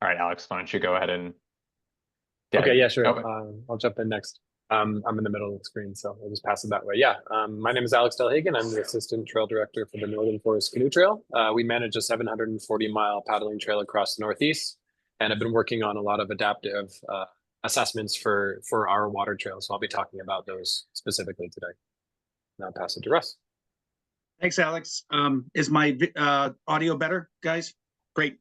All right, Alex, why don't you go ahead and Okay, yeah, sure. Okay. I'll jump in next. I'm in the middle of the screen, so I'll just pass it that way. Yeah, my name is Alex Delhagen. I'm the Assistant Trail Director for the Northern Forest Canoe Trail. We manage a 740-mile paddling trail across the Northeast, and I've been working on a lot of adaptive assessments for our water trails. So I'll be talking about those specifically today. Now I'll pass it to Russ. Thanks, Alex. Is my audio better, guys? Great.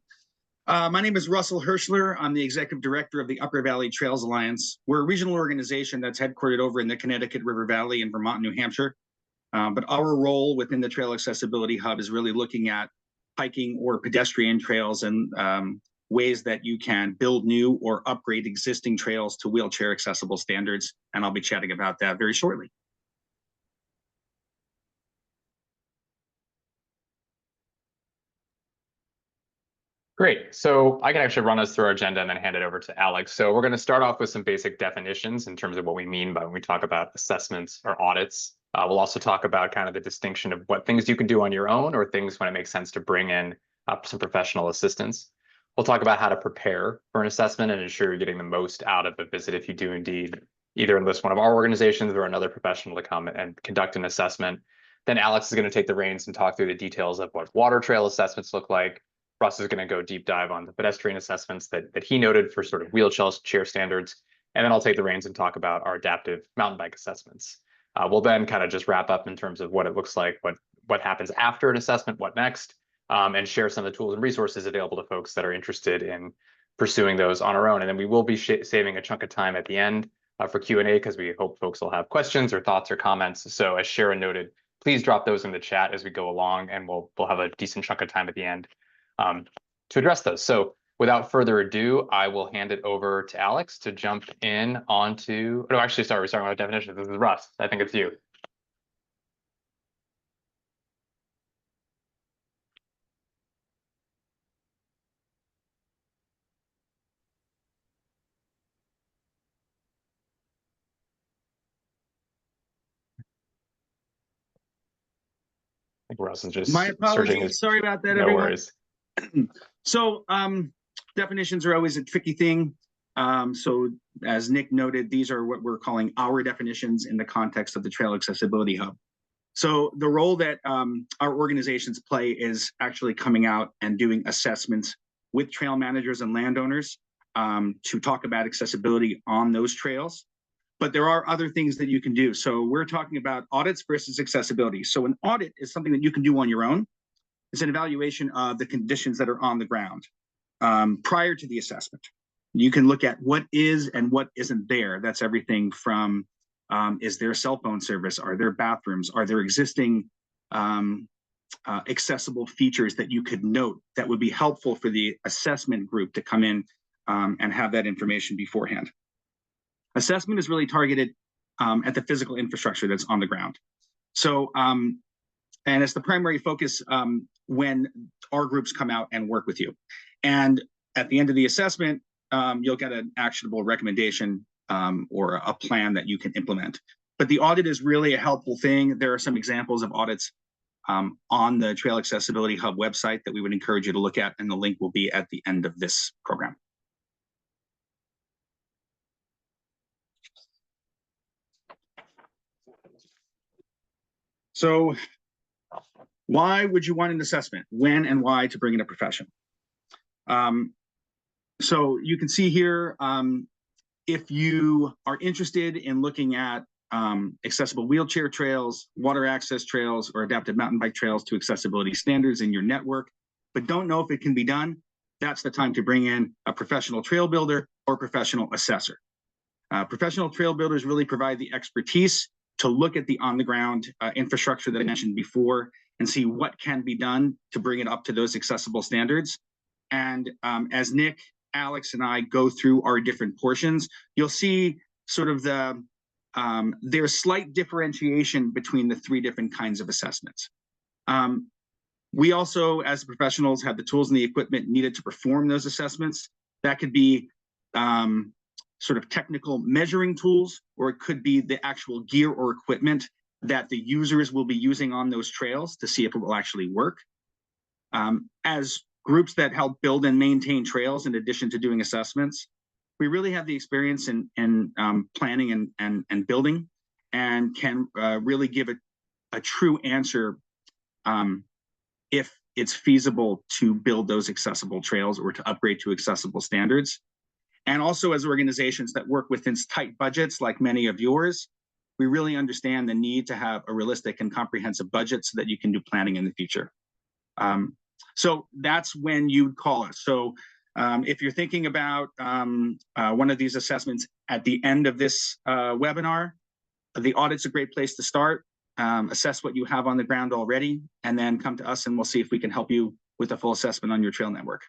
My name is Russ Hirschler. I'm the Executive Director of the Upper Valley Trails Alliance. We're a regional organization that's headquartered over in the Connecticut River Valley in Vermont, New Hampshire. But our role within the Trail Accessibility Hub is really looking at hiking or pedestrian trails and ways that you can build new or upgrade existing trails to wheelchair accessible standards. And I'll be chatting about that very shortly. Great. So I can actually run us through our agenda and then hand it over to Alex. So we're going to start off with some basic definitions in terms of what we mean by when we talk about assessments or audits. We'll also talk about kind of the distinction of what things you can do on your own or things when it makes sense to bring in some professional assistance. We'll talk about how to prepare for an assessment and ensure you're getting the most out of the visit if you do indeed either enlist one of our organizations or another professional to come and conduct an assessment. Then Alex is going to take the reins and talk through the details of what water trail assessments look like. Russ is going to go deep dive on the pedestrian assessments that he noted for sort of wheelchair standards. And then I'll take the reins and talk about our adaptive mountain bike assessments. We'll then kind of just wrap up in terms of what it looks like, what happens after an assessment, what next, and share some of the tools and resources available to folks that are interested in pursuing those on our own. And then we will be saving a chunk of time at the end for Q&A because we hope folks will have questions or thoughts or comments. So as Sharon noted, please drop those in the chat as we go along, and we'll have a decent chunk of time at the end to address those. So without further ado, I will hand it over to Alex to jump in onto, no, actually, sorry, we're starting with definitions. This is Russ. I think it's you. I think Russ is just My apologies. Sorry about that, everyone. No worries. So definitions are always a tricky thing. So as Nick noted, these are what we're calling our definitions in the context of the Trail Accessibility Hub. So the role that our organizations play is actually coming out and doing assessments with trail managers and landowners to talk about accessibility on those trails. But there are other things that you can do. So we're talking about audits versus accessibility. So an audit is something that you can do on your own. It's an evaluation of the conditions that are on the ground prior to the assessment. You can look at what is and what isn't there. That's everything from is there cell phone service? Are there bathrooms? Are there existing accessible features that you could note that would be helpful for the assessment group to come in and have that information beforehand? Assessment is really targeted at the physical infrastructure that's on the ground. So, and it's the primary focus when our groups come out and work with you. And at the end of the assessment, you'll get an actionable recommendation or a plan that you can implement. But the audit is really a helpful thing. There are some examples of audits on the Trail Accessibility Hub website that we would encourage you to look at, and the link will be at the end of this program. So why would you want an assessment? When and why to bring in a professional? So you can see here, if you are interested in looking at accessible wheelchair trails, water access trails, or adaptive mountain bike trails to accessibility standards in your network, but don't know if it can be done, that's the time to bring in a professional trail builder or professional assessor. Professional trail builders really provide the expertise to look at the on-the-ground infrastructure that I mentioned before and see what can be done to bring it up to those accessible standards. And as Nick, Alex, and I go through our different portions, you'll see sort of there's slight differentiation between the three different kinds of assessments. We also, as professionals, have the tools and the equipment needed to perform those assessments. That could be sort of technical measuring tools, or it could be the actual gear or equipment that the users will be using on those trails to see if it will actually work. As groups that help build and maintain trails in addition to doing assessments. We really have the experience in planning and building, and can really give a true answer if it's feasible to build those accessible trails or to upgrade to accessible standards. And also, as organizations that work within tight budgets like many of yours, we really understand the need to have a realistic and comprehensive budget so that you can do planning in the future. So that's when you'd call us. So if you're thinking about one of these assessments at the end of this webinar, the audit's a great place to start. Assess what you have on the ground already, and then come to us and we'll see if we can help you with a full assessment on your trail network.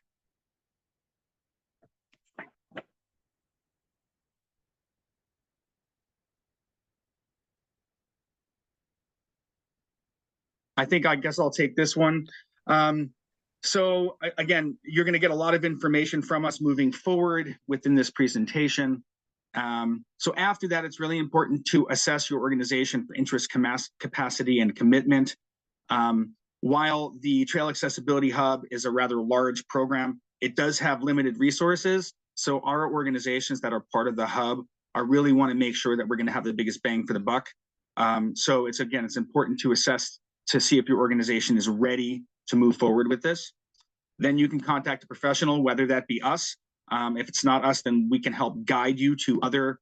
I guess I'll take this one. So again, you're going to get a lot of information from us moving forward within this presentation. So after that, it's really important to assess your organization for interest, capacity, and commitment. While the Trail Accessibility Hub is a rather large program, it does have limited resources. So our organizations that are part of the hub are really want to make sure that we're going to have the biggest bang for the buck. So it's important to assess to see if your organization is ready to move forward with this. Then you can contact a professional, whether that be us. If it's not us, then we can help guide you to other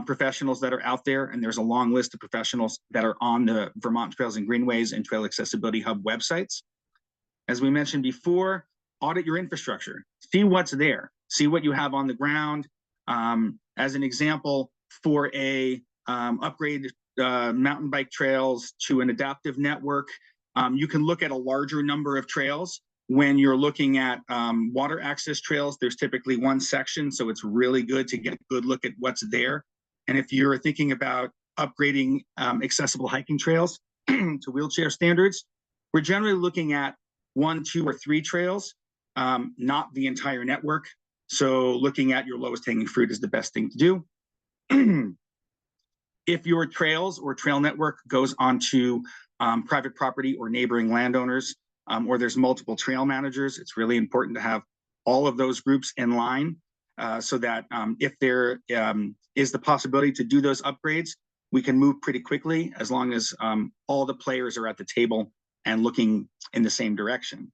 professionals that are out there. And there's a long list of professionals that are on the Vermont Trails and Greenways and Trail Accessibility Hub websites. As we mentioned before, audit your infrastructure. See what's there. See what you have on the ground. As an example, for a upgrade mountain bike trails to an adaptive network, you can look at a larger number of trails. When you're looking at water access trails, there's typically one section, so it's really good to get a good look at what's there. And if you're thinking about upgrading accessible hiking trails to wheelchair standards, we're generally looking at 1, 2, or 3 trails, not the entire network. So looking at your lowest hanging fruit is the best thing to do. If your trails or trail network goes onto private property or neighboring landowners, or there's multiple trail managers, it's really important to have all of those groups in line so that if there is the possibility to do those upgrades, we can move pretty quickly as long as all the players are at the table and looking in the same direction.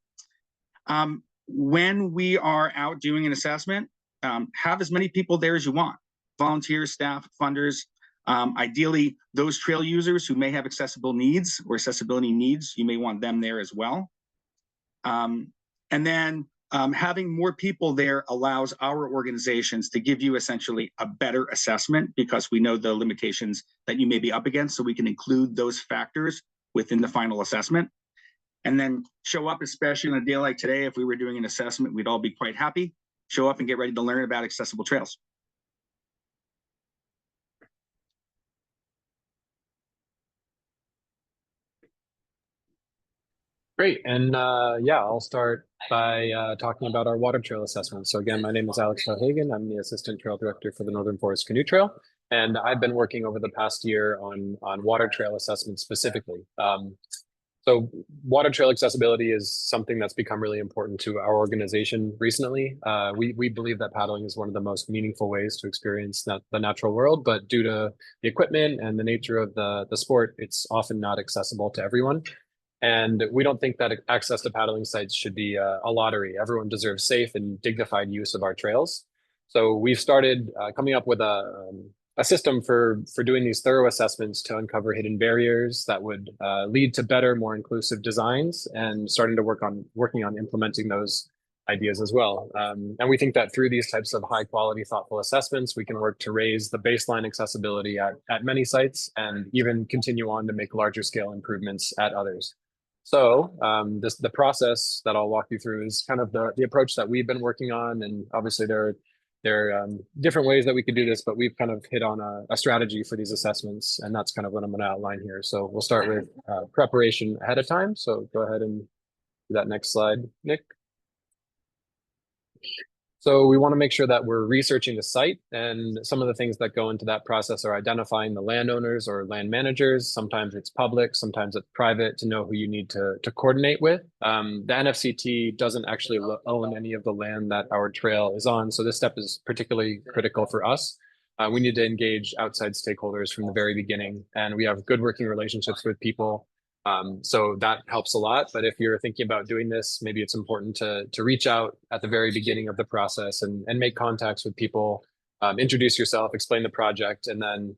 When we are out doing an assessment, have as many people there as you want. Volunteers, staff, funders. Ideally, those trail users who may have accessibility needs, you may want them there as well. And then having more people there allows our organizations to give you essentially a better assessment because we know the limitations that you may be up against, so we can include those factors within the final assessment. And then show up, especially on a day like today, if we were doing an assessment, we'd all be quite happy. Show up and get ready to learn about accessible trails. Great. And yeah, I'll start by talking about our water trail assessment. So again, my name is Alex Delhagen. I'm the Assistant Trail Director for the Northern Forest Canoe Trail. And I've been working over the past year on water trail assessments specifically. So water trail accessibility is something that's become really important to our organization recently. We believe that paddling is one of the most meaningful ways to experience the natural world, but due to the equipment and the nature of the sport, it's often not accessible to everyone. And we don't think that access to paddling sites should be a lottery. Everyone deserves safe and dignified use of our trails. So we've started coming up with a system for doing these thorough assessments to uncover hidden barriers that would lead to better, more inclusive designs, and starting to working on implementing those ideas as well. And we think that through these types of high quality, thoughtful assessments, we can work to raise the baseline accessibility at many sites and even continue on to make larger scale improvements at others. So the process that I'll walk you through is kind of the approach that we've been working on. And obviously there are different ways that we could do this, but we've kind of hit on a strategy for these assessments. And that's kind of what I'm going to outline here. So we'll start with preparation ahead of time. So go ahead and do that next slide, Nick. So we want to make sure that we're researching the site, and some of the things that go into that process are identifying the landowners or land managers. Sometimes it's public, sometimes it's private, to know who you need to coordinate with. The NFCT doesn't actually own any of the land that our trail is on, so this step is particularly critical for us. We need to engage outside stakeholders from the very beginning, and we have good working relationships with people. So that helps a lot. But if you're thinking about doing this, maybe it's important to reach out at the very beginning of the process and make contacts with people, introduce yourself, explain the project, and then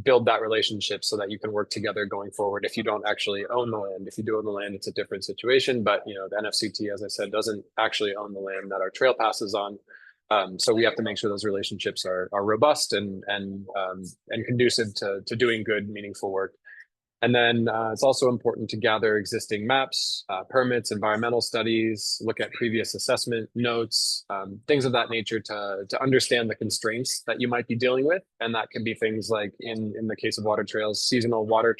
build that relationship so that you can work together going forward. If you don't actually own the land, if you do own the land, it's a different situation. But the NFCT, as I said, doesn't actually own the land that our trail passes on. So we have to make sure those relationships are robust and conducive to doing good, meaningful work. And then it's also important to gather existing maps, permits, environmental studies, look at previous assessment notes, things of that nature to understand the constraints that you might be dealing with. And that can be things like, in the case of water trails, seasonal water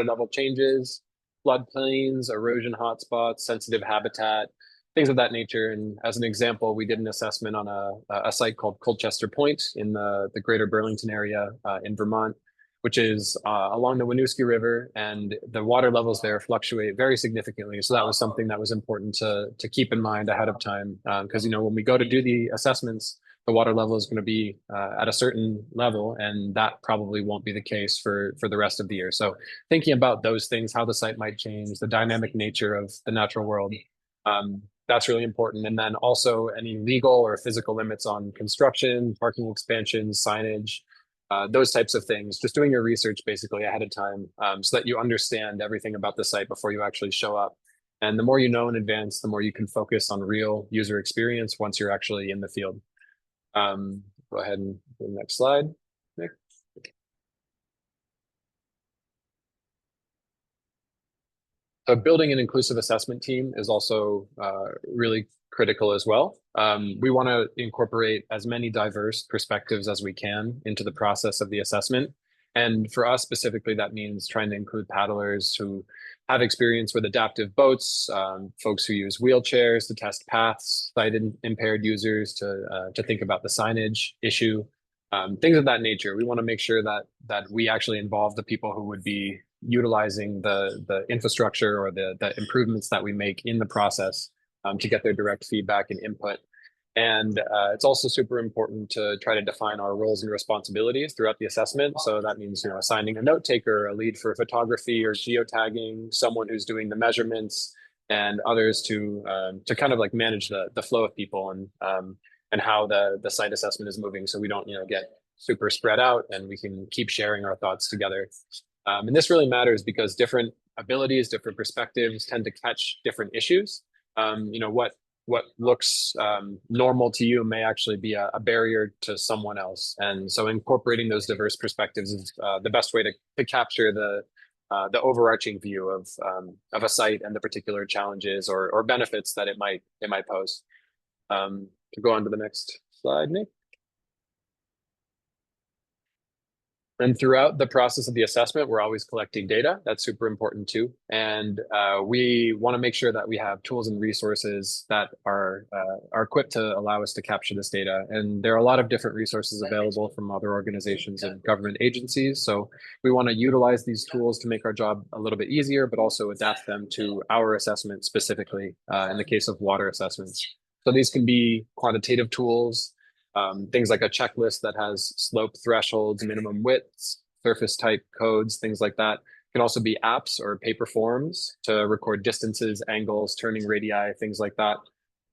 level changes, floodplains, erosion hotspots, sensitive habitat, things of that nature. And as an example, we did an assessment on a site called Colchester Point in the greater Burlington area in Vermont, which is along the Winooski River, and the water levels there fluctuate very significantly. So that was something that was important to keep in mind ahead of time, because when we go to do the assessments, the water level is going to be at a certain level, and that probably won't be the case for the rest of the year. So thinking about those things, how the site might change, the dynamic nature of the natural world, that's really important. And then also any legal or physical limits on construction, parking expansions, signage, those types of things, just doing your research basically ahead of time, so that you understand everything about the site before you actually show up. And the more you know in advance, the more you can focus on real user experience once you're actually in the field. Go ahead and do the next slide, Nick. So building an inclusive assessment team is also really critical as well. We want to incorporate as many diverse perspectives as we can into the process of the assessment. And for us specifically, that means trying to include paddlers who have experience with adaptive boats, folks who use wheelchairs to test paths, sight impaired users to think about the signage issue, things of that nature. We want to make sure that we actually involve the people who would be utilizing the infrastructure or the improvements that we make in the process, to get their direct feedback and input. And it's also super important to try to define our roles and responsibilities throughout the assessment. So that means assigning a note taker, a lead for photography or geotagging, someone who's doing the measurements, and others to kind of like manage the flow of people and how the site assessment is moving, so we don't get super spread out and we can keep sharing our thoughts together. And this really matters because different abilities, different perspectives tend to catch different issues. What looks normal to you may actually be a barrier to someone else. And so incorporating those diverse perspectives is the best way to capture the overarching view of a site and the particular challenges or benefits that it might pose. To go on to the next slide, Nick. And throughout the process of the assessment, we're always collecting data. That's super important too. And we want to make sure that we have tools and resources that are equipped to allow us to capture this data. And there are a lot of different resources available from other organizations and government agencies. So we want to utilize these tools to make our job a little bit easier, but also adapt them to our assessment specifically, in the case of water assessments. So these can be quantitative tools, things like a checklist that has slope thresholds, minimum widths, surface type codes, things like that. Can also be apps or paper forms to record distances, angles, turning radii, things like that.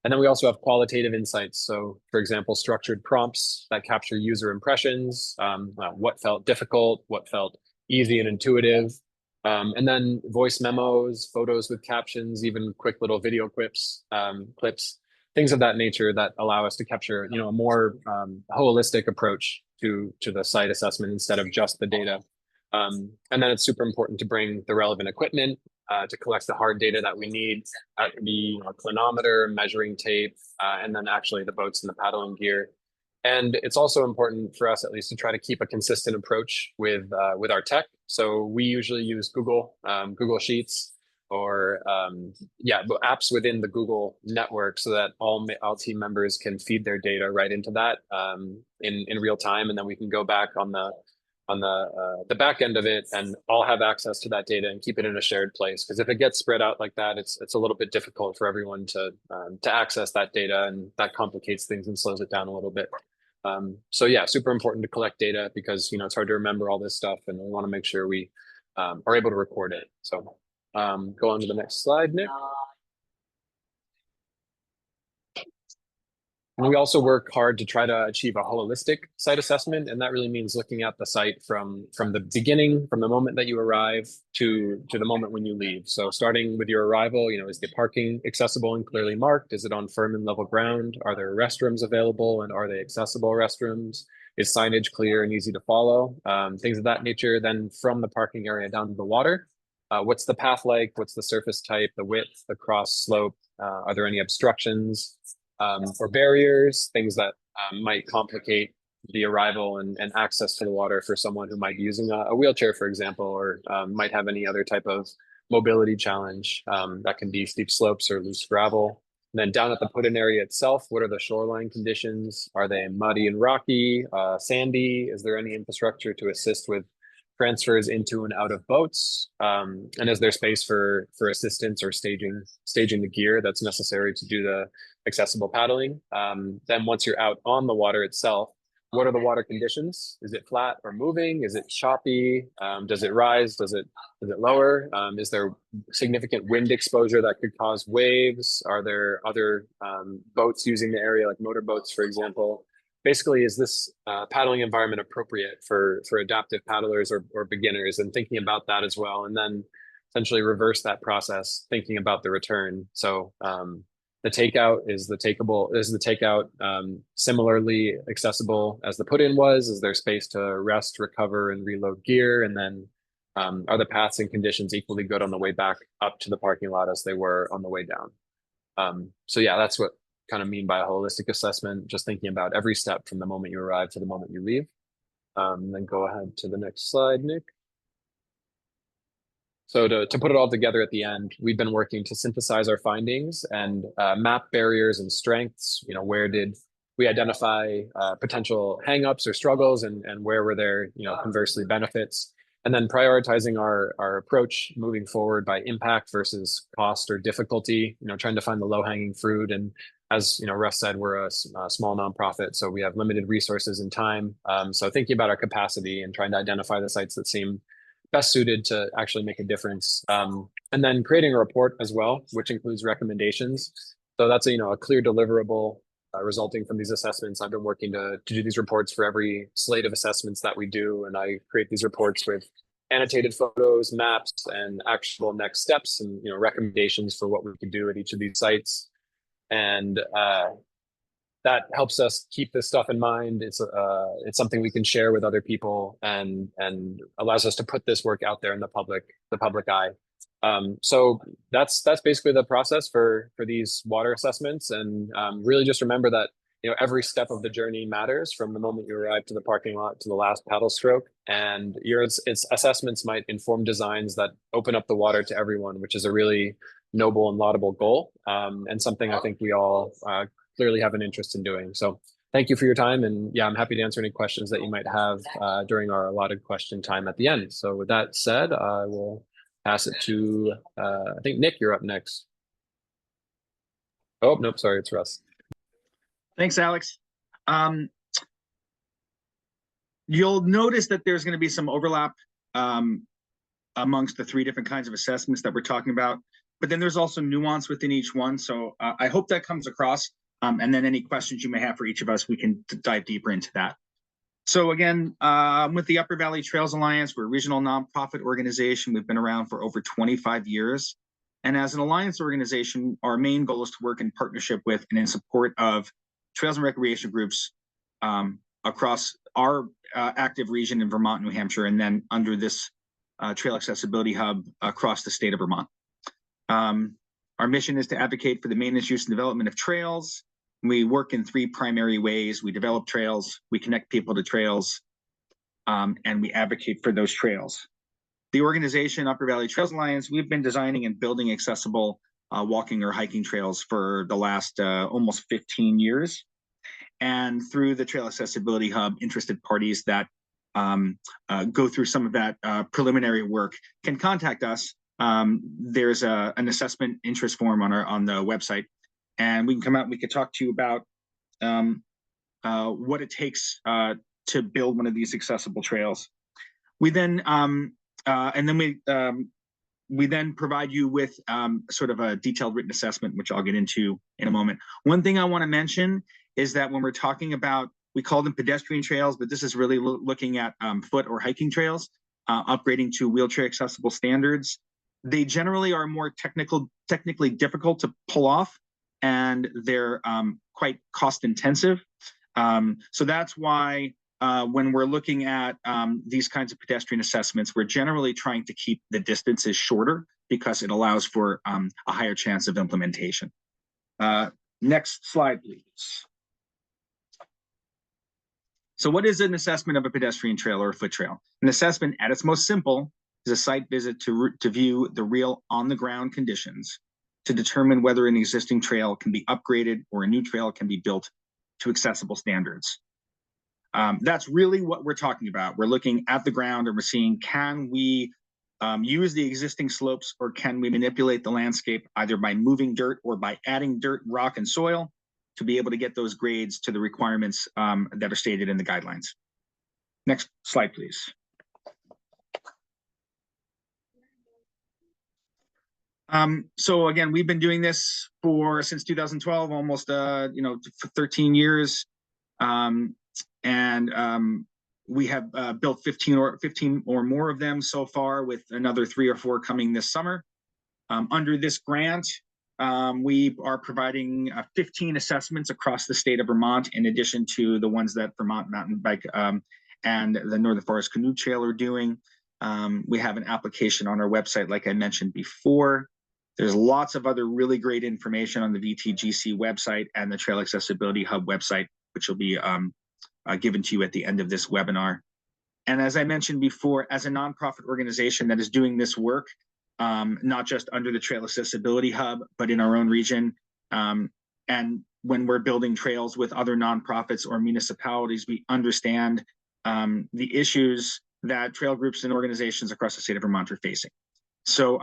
And then we also have qualitative insights. So for example, structured prompts that capture user impressions, what felt difficult, what felt easy and intuitive. And then voice memos, photos with captions, even quick little video clips, things of that nature that allow us to capture, a more holistic approach to the site assessment instead of just the data. And then it's super important to bring the relevant equipment to collect the hard data that we need. That could be a clinometer, measuring tape, and then actually the boats and the paddling gear. And it's also important for us, at least, to try to keep a consistent approach with our tech. So we usually use Google Sheets or apps within the Google network, so that all team members can feed their data right into that in real time, and then we can go back on the back end of it and all have access to that data and keep it in a shared place. Because if it gets spread out like that, it's a little bit difficult for everyone to access that data, and that complicates things and slows it down a little bit. So yeah, super important to collect data, because it's hard to remember all this stuff, and we want to make sure we are able to record it. So go on to the next slide, Nick. And we also work hard to try to achieve a holistic site assessment, and that really means looking at the site from the beginning, from the moment that you arrive to the moment when you leave. So starting with your arrival, is the parking accessible and clearly marked? Is it on firm and level ground? Are there restrooms available, and are they accessible restrooms? Is signage clear and easy to follow? Things of that nature. Then from the parking area down to the water, what's the path like? What's the surface type, the width, the cross slope? Are there any obstructions or barriers, things that might complicate the arrival and access to the water for someone who might be using a wheelchair, for example, or might have any other type of mobility challenge. That can be steep slopes or loose gravel. And then down at the put-in area itself, what are the shoreline conditions? Are they muddy and rocky, sandy? Is there any infrastructure to assist with transfers into and out of boats? And is there space for assistance or staging the gear that's necessary to do the accessible paddling? Then once you're out on the water itself, what are the water conditions? Is it flat or moving? Is it choppy? Does it rise? Does it lower? Is there significant wind exposure that could cause waves? Are there other boats using the area, like motorboats, for example? Basically, is this paddling environment appropriate for adaptive paddlers or beginners, and thinking about that as well, and then essentially reverse that process, thinking about the return. So the takeout is the takeout similarly accessible as the put-in was? Is there space to rest, recover, and reload gear? And then are the paths and conditions equally good on the way back up to the parking lot as they were on the way down? So yeah, that's what kind of mean by a holistic assessment, just thinking about every step from the moment you arrive to the moment you leave. Then go ahead to the next slide, Nick. So to put it all together at the end, we've been working to synthesize our findings and map barriers and strengths. Where did we identify potential hangups or struggles, and where were there, conversely, benefits? And then prioritizing our approach moving forward by impact versus cost or difficulty, trying to find the low-hanging fruit. And as Russ said, we're a small nonprofit, so we have limited resources and time. So thinking about our capacity and trying to identify the sites that seem best suited to actually make a difference. And then creating a report as well, which includes recommendations. So that's a clear deliverable resulting from these assessments. I've been working to do these reports for every slate of assessments that we do, and I create these reports with annotated photos, maps, and actionable next steps, and recommendations for what we could do at each of these sites. And that helps us keep this stuff in mind. It's something we can share with other people, and allows us to put this work out there in the public eye. So that's basically the process for these water assessments. And really just remember that every step of the journey matters, from the moment you arrive to the parking lot to the last paddle stroke. And its assessments might inform designs that open up the water to everyone, which is a really noble and laudable goal, and something I think we all clearly have an interest in doing. So thank you for your time. And yeah, I'm happy to answer any questions that you might have during our allotted question time at the end. So with that said, I will pass it to, I think, Nick, you're up next. Oh, nope, sorry, it's Russ. Thanks, Alex. You'll notice that there's going to be some overlap amongst the three different kinds of assessments that we're talking about, but then there's also nuance within each one. So I hope that comes across. And then any questions you may have for each of us, we can dive deeper into that. So again, with the Upper Valley Trails Alliance, we're a regional nonprofit organization. We've been around for over 25 years. And as an alliance organization, our main goal is to work in partnership with and in support of trails and recreation groups across our active region in Vermont, New Hampshire, and then under this trail accessibility hub across the state of Vermont. Our mission is to advocate for the maintenance, use, and development of trails. We work in three primary ways. We develop trails, we connect people to trails, and we advocate for those trails. The organization, Upper Valley Trails Alliance, we've been designing and building accessible walking or hiking trails for the last almost 15 years. And through the Trail Accessibility Hub, interested parties that go through some of that preliminary work can contact us. There's an assessment interest form on the website, and we can come out and we could talk to you about what it takes to build one of these accessible trails. We then we then provide you with sort of a detailed written assessment, which I'll get into in a moment. One thing I want to mention is that when we're talking about, we call them pedestrian trails, but this is really looking at foot or hiking trails, upgrading to wheelchair accessible standards. They generally are more technically difficult to pull off, and they're quite cost intensive. So that's why when we're looking at these kinds of pedestrian assessments, we're generally trying to keep the distances shorter because it allows for a higher chance of implementation. Next slide, please. So what is an assessment of a pedestrian trail or a foot trail? An assessment at its most simple is a site visit to view the real on-the-ground conditions to determine whether an existing trail can be upgraded or a new trail can be built to accessible standards. That's really what we're talking about. We're looking at the ground and we're seeing, can we use the existing slopes, or can we manipulate the landscape either by moving dirt or by adding dirt, rock, and soil to be able to get those grades to the requirements that are stated in the guidelines. Next slide, please. So again, we've been doing this since 2012, almost for 13 years, and we have built 15 or more of them so far, with another 3 or 4 coming this summer. Under this grant, we are providing 15 assessments across the state of Vermont, in addition to the ones that Vermont Mountain Bike and the Northern Forest Canoe Trail are doing. We have an application on our website, like I mentioned before. There's lots of other really great information on the VTGC website and the Trail Accessibility Hub website, which will be given to you at the end of this webinar. And as I mentioned before, as a nonprofit organization that is doing this work, not just under the Trail Accessibility Hub, but in our own region. And when we're building trails with other nonprofits or municipalities, we understand the issues that trail groups and organizations across the state of Vermont are facing. So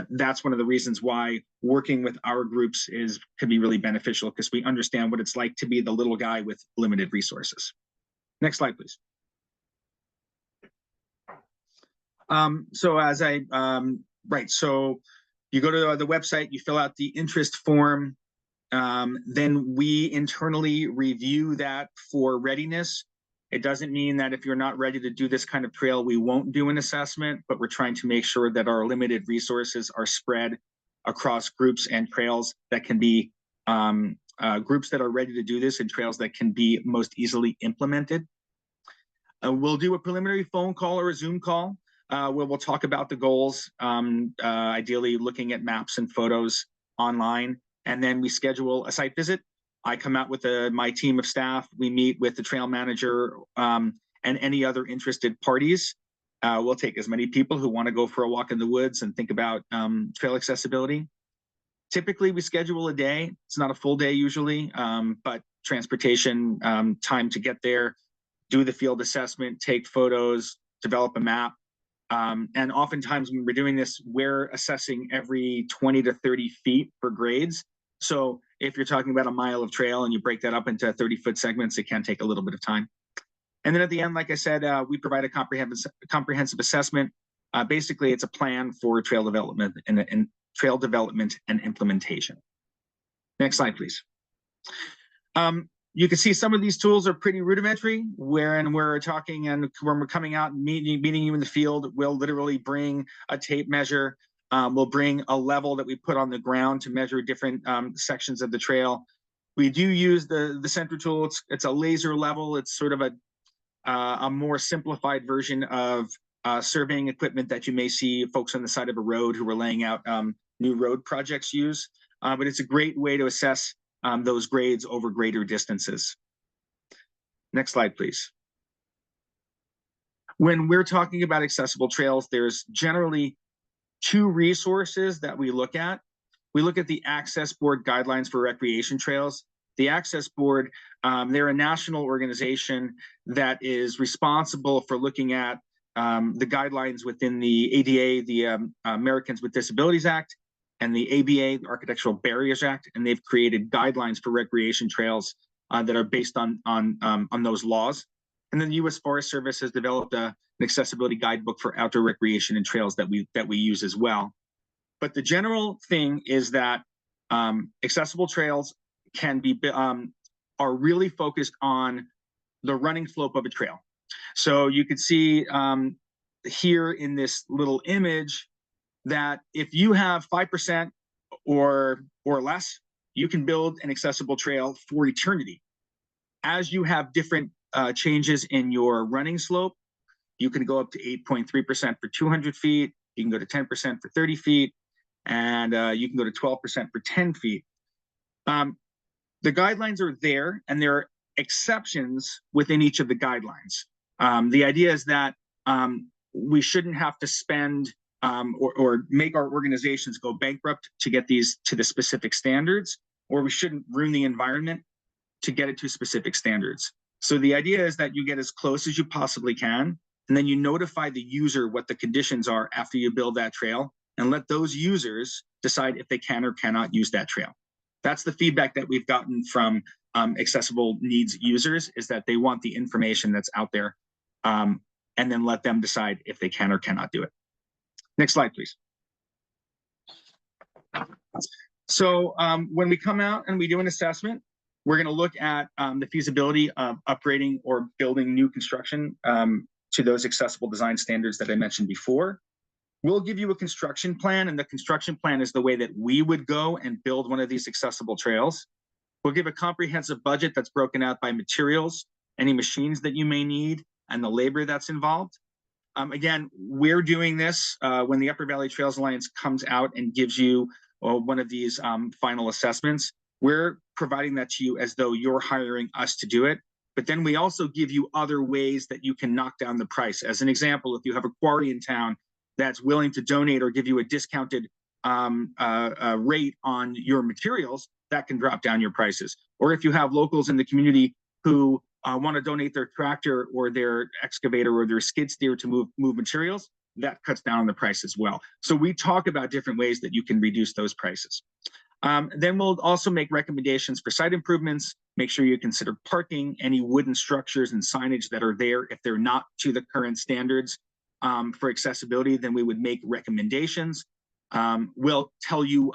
that's one of the reasons why working with our groups can be really beneficial, because we understand what it's like to be the little guy with limited resources. Next slide, please. So you go to the website, you fill out the interest form, then we internally review that for readiness. It doesn't mean that if you're not ready to do this kind of trail, we won't do an assessment, but we're trying to make sure that our limited resources are spread across groups and trails that can be groups that are ready to do this, and trails that can be most easily implemented. We'll do a preliminary phone call or a Zoom call where we'll talk about the goals, ideally looking at maps and photos online, and then we schedule a site visit. I come out with my team of staff. We meet with the trail manager and any other interested parties. We'll take as many people who want to go for a walk in the woods and think about trail accessibility. Typically, we schedule a day. It's not a full day usually, but transportation, time to get there, do the field assessment, take photos, develop a map. And oftentimes when we're doing this, we're assessing every 20 to 30 feet for grades. So if you're talking about a mile of trail and you break that up into 30-foot segments, it can take a little bit of time. And then at the end, like I said, we provide a comprehensive assessment. Basically, it's a plan for trail development and trail development and implementation. Next slide, please. You can see some of these tools are pretty rudimentary, wherein we're talking, and when we're coming out and meeting you in the field, we'll literally bring a tape measure. We'll bring a level that we put on the ground to measure different sections of the trail. We do use the center tool. It's a laser level. It's sort of a more simplified version of surveying equipment that you may see folks on the side of a road who are laying out new road projects use. But it's a great way to assess those grades over greater distances. Next slide, please. When we're talking about accessible trails, there's generally two resources that we look at. We look at the Access Board Guidelines for Recreation Trails. The Access Board, they're a national organization that is responsible for looking at the guidelines within the ADA, the Americans with Disabilities Act, and the ABA, the Architectural Barriers Act, and they've created guidelines for recreation trails that are based on those laws. And then the U.S. Forest Service has developed an accessibility guidebook for outdoor recreation and trails that we use as well. But the general thing is that accessible trails can be are really focused on the running slope of a trail. So you could see here in this little image that if you have 5% or less, you can build an accessible trail for eternity. As you have different changes in your running slope, you can go up to 8.3% for 200 feet, you can go to 10% for 30 feet, and you can go to 12% for 10 feet. The guidelines are there, and there are exceptions within each of the guidelines. The idea is that we shouldn't have to spend or make our organizations go bankrupt to get these to the specific standards, or we shouldn't ruin the environment to get it to specific standards. So the idea is that you get as close as you possibly can, and then you notify the user what the conditions are after you build that trail, and let those users decide if they can or cannot use that trail. That's the feedback that we've gotten from accessible needs users, is that they want the information that's out there, and then let them decide if they can or cannot do it. Next slide, please. So when we come out and we do an assessment, we're going to look at the feasibility of upgrading or building new construction to those accessible design standards that I mentioned before. We'll give you a construction plan, and the construction plan is the way that we would go and build one of these accessible trails. We'll give a comprehensive budget that's broken out by materials, any machines that you may need, and the labor that's involved. Again, we're doing this when the Upper Valley Trails Alliance comes out and gives you one of these final assessments. We're providing that to you as though you're hiring us to do it. But then we also give you other ways that you can knock down the price. As an example, if you have a quarry in town that's willing to donate or give you a discounted rate on your materials, that can drop down your prices. Or if you have locals in the community who want to donate their tractor or their excavator or their skid steer to move materials, that cuts down on the price as well. So we talk about different ways that you can reduce those prices. Then we'll also make recommendations for site improvements, make sure you consider parking, any wooden structures and signage that are there. If they're not to the current standards for accessibility, then we would make recommendations. We'll tell you,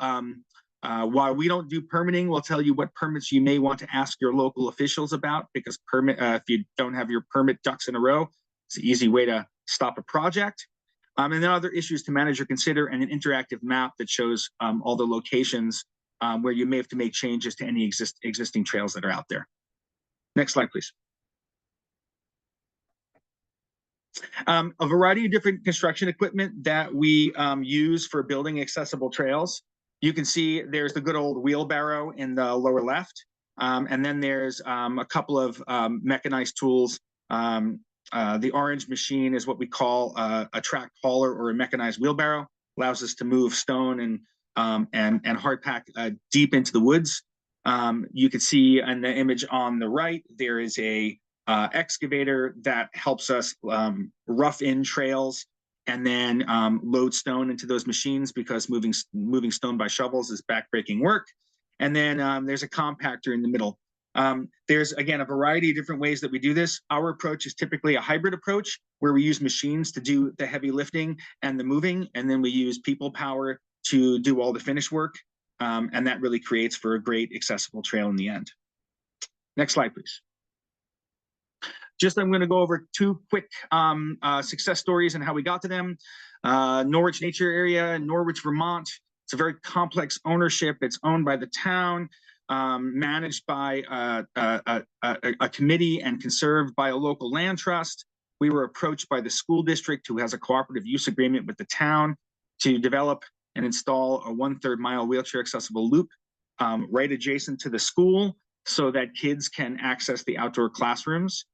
while we don't do permitting, we'll tell you what permits you may want to ask your local officials about, because if you don't have your permit ducks in a row, it's an easy way to stop a project. And then other issues to manage or consider, and an interactive map that shows all the locations where you may have to make changes to any existing trails that are out there. Next slide, please. A variety of different construction equipment that we use for building accessible trails. You can see there's the good old wheelbarrow in the lower left. And then there's a couple of mechanized tools. The orange machine is what we call a track hauler or a mechanized wheelbarrow. Allows us to move stone and hardpack deep into the woods. You can see in the image on the right, there is a excavator that helps us rough in trails and then load stone into those machines, because moving stone by shovels is backbreaking work. And then there's a compactor in the middle. There's, again, a variety of different ways that we do this. Our approach is typically a hybrid approach, where we use machines to do the heavy lifting and the moving, and then we use people power to do all the finish work. And that really creates for a great accessible trail in the end. Next slide, please. I'm going to go over two quick success stories and how we got to them. Norwich Nature Area, Norwich, Vermont. It's a very complex ownership. It's owned by the town, managed by a committee, and conserved by a local land trust. We were approached by the school district, who has a cooperative use agreement with the town, to develop and install a 1/3 mile wheelchair accessible loop right adjacent to the school, so that kids can access the outdoor classrooms.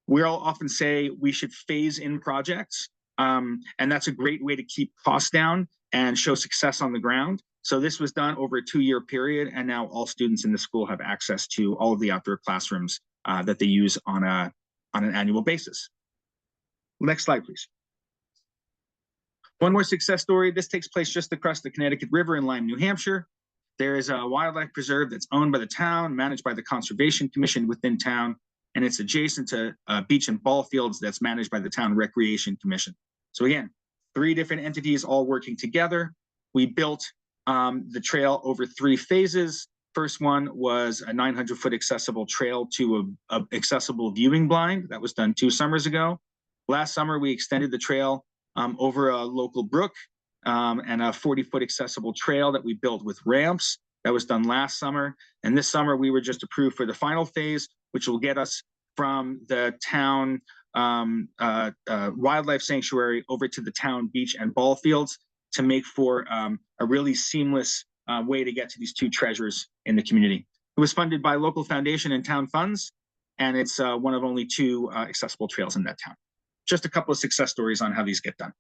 we'll often say we should phase in projects, and that's a great way to keep costs down and show success on the ground. So this was done over a 2-year period, and now all students in the school have access to all of the outdoor classrooms that they use on an annual basis. Next slide, please. One more success story. This takes place just across the Connecticut River in Lyme, New Hampshire. There is a wildlife preserve that's owned by the town, managed by the Conservation Commission within town, and it's adjacent to beach and ball fields that's managed by the Town Recreation Commission. So again, 3 different entities all working together. We built the trail over 3 phases. First one was a 900-foot accessible trail to a accessible viewing blind. That was done 2 summers ago. Last summer, we extended the trail over a local brook and a 40-foot accessible trail that we built with ramps. That was done last summer. And this summer, we were just approved for the final phase, which will get us from the town wildlife sanctuary over to the town beach and ball fields to make for a really seamless way to get to these 2 treasures in the community. It was funded by local foundation and town funds, and it's one of only 2 accessible trails in that town. Just a couple of success stories on how these get done.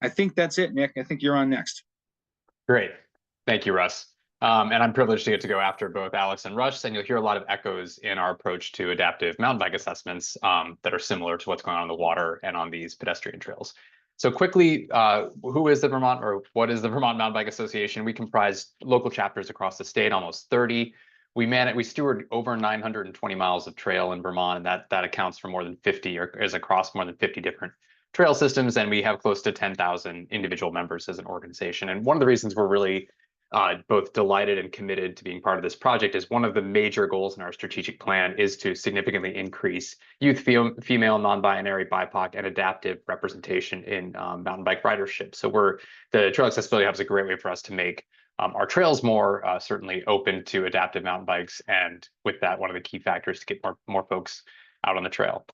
I think that's it, Nick. I think you're on next. Great. Thank you, Russ. And I'm privileged to get to go after both Alex and Russ, and you'll hear a lot of echoes in our approach to adaptive mountain bike assessments that are similar to what's going on in the water and on these pedestrian trails. So quickly, who is the Vermont, or what is the Vermont Mountain Bike Association? We comprise local chapters across the state, almost 30. We steward over 920 miles of trail in Vermont, and that accounts for more than 50, or is across more than 50 different trail systems, and we have close to 10,000 individual members as an organization. And one of the reasons we're really both delighted and committed to being part of this project is one of the major goals in our strategic plan is to significantly increase youth, female, non-binary, BIPOC, and adaptive representation in mountain bike ridership. So the Trail Accessibility Hub is a great way for us to make our trails more certainly open to adaptive mountain bikes, and with that, one of the key factors to get more folks out on the trail.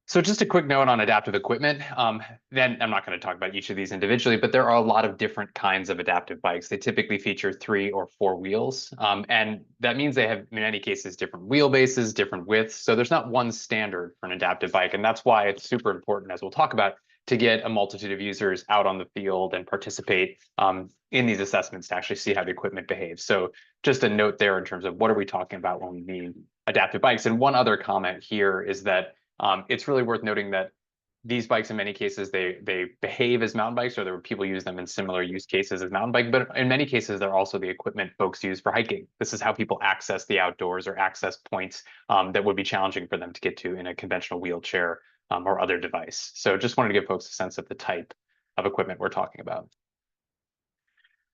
So just a quick note on adaptive equipment. Then I'm not going to talk about each of these individually, but there are a lot of different kinds of adaptive bikes. They typically feature 3 or 4 wheels, and that means they have, in many cases, different wheelbases, different widths. So there's not one standard for an adaptive bike, and that's why it's super important, as we'll talk about, to get a multitude of users out on the field and participate in these assessments to actually see how the equipment behaves. So just a note there in terms of what are we talking about when we mean adaptive bikes. And one other comment here is that it's really worth noting that these bikes, in many cases, they behave as mountain bikes, or there were people use them in similar use cases as mountain bike, but in many cases, they're also the equipment folks use for hiking. This is how people access the outdoors or access points that would be challenging for them to get to in a conventional wheelchair or other device. So just wanted to give folks a sense of the type of equipment we're talking about.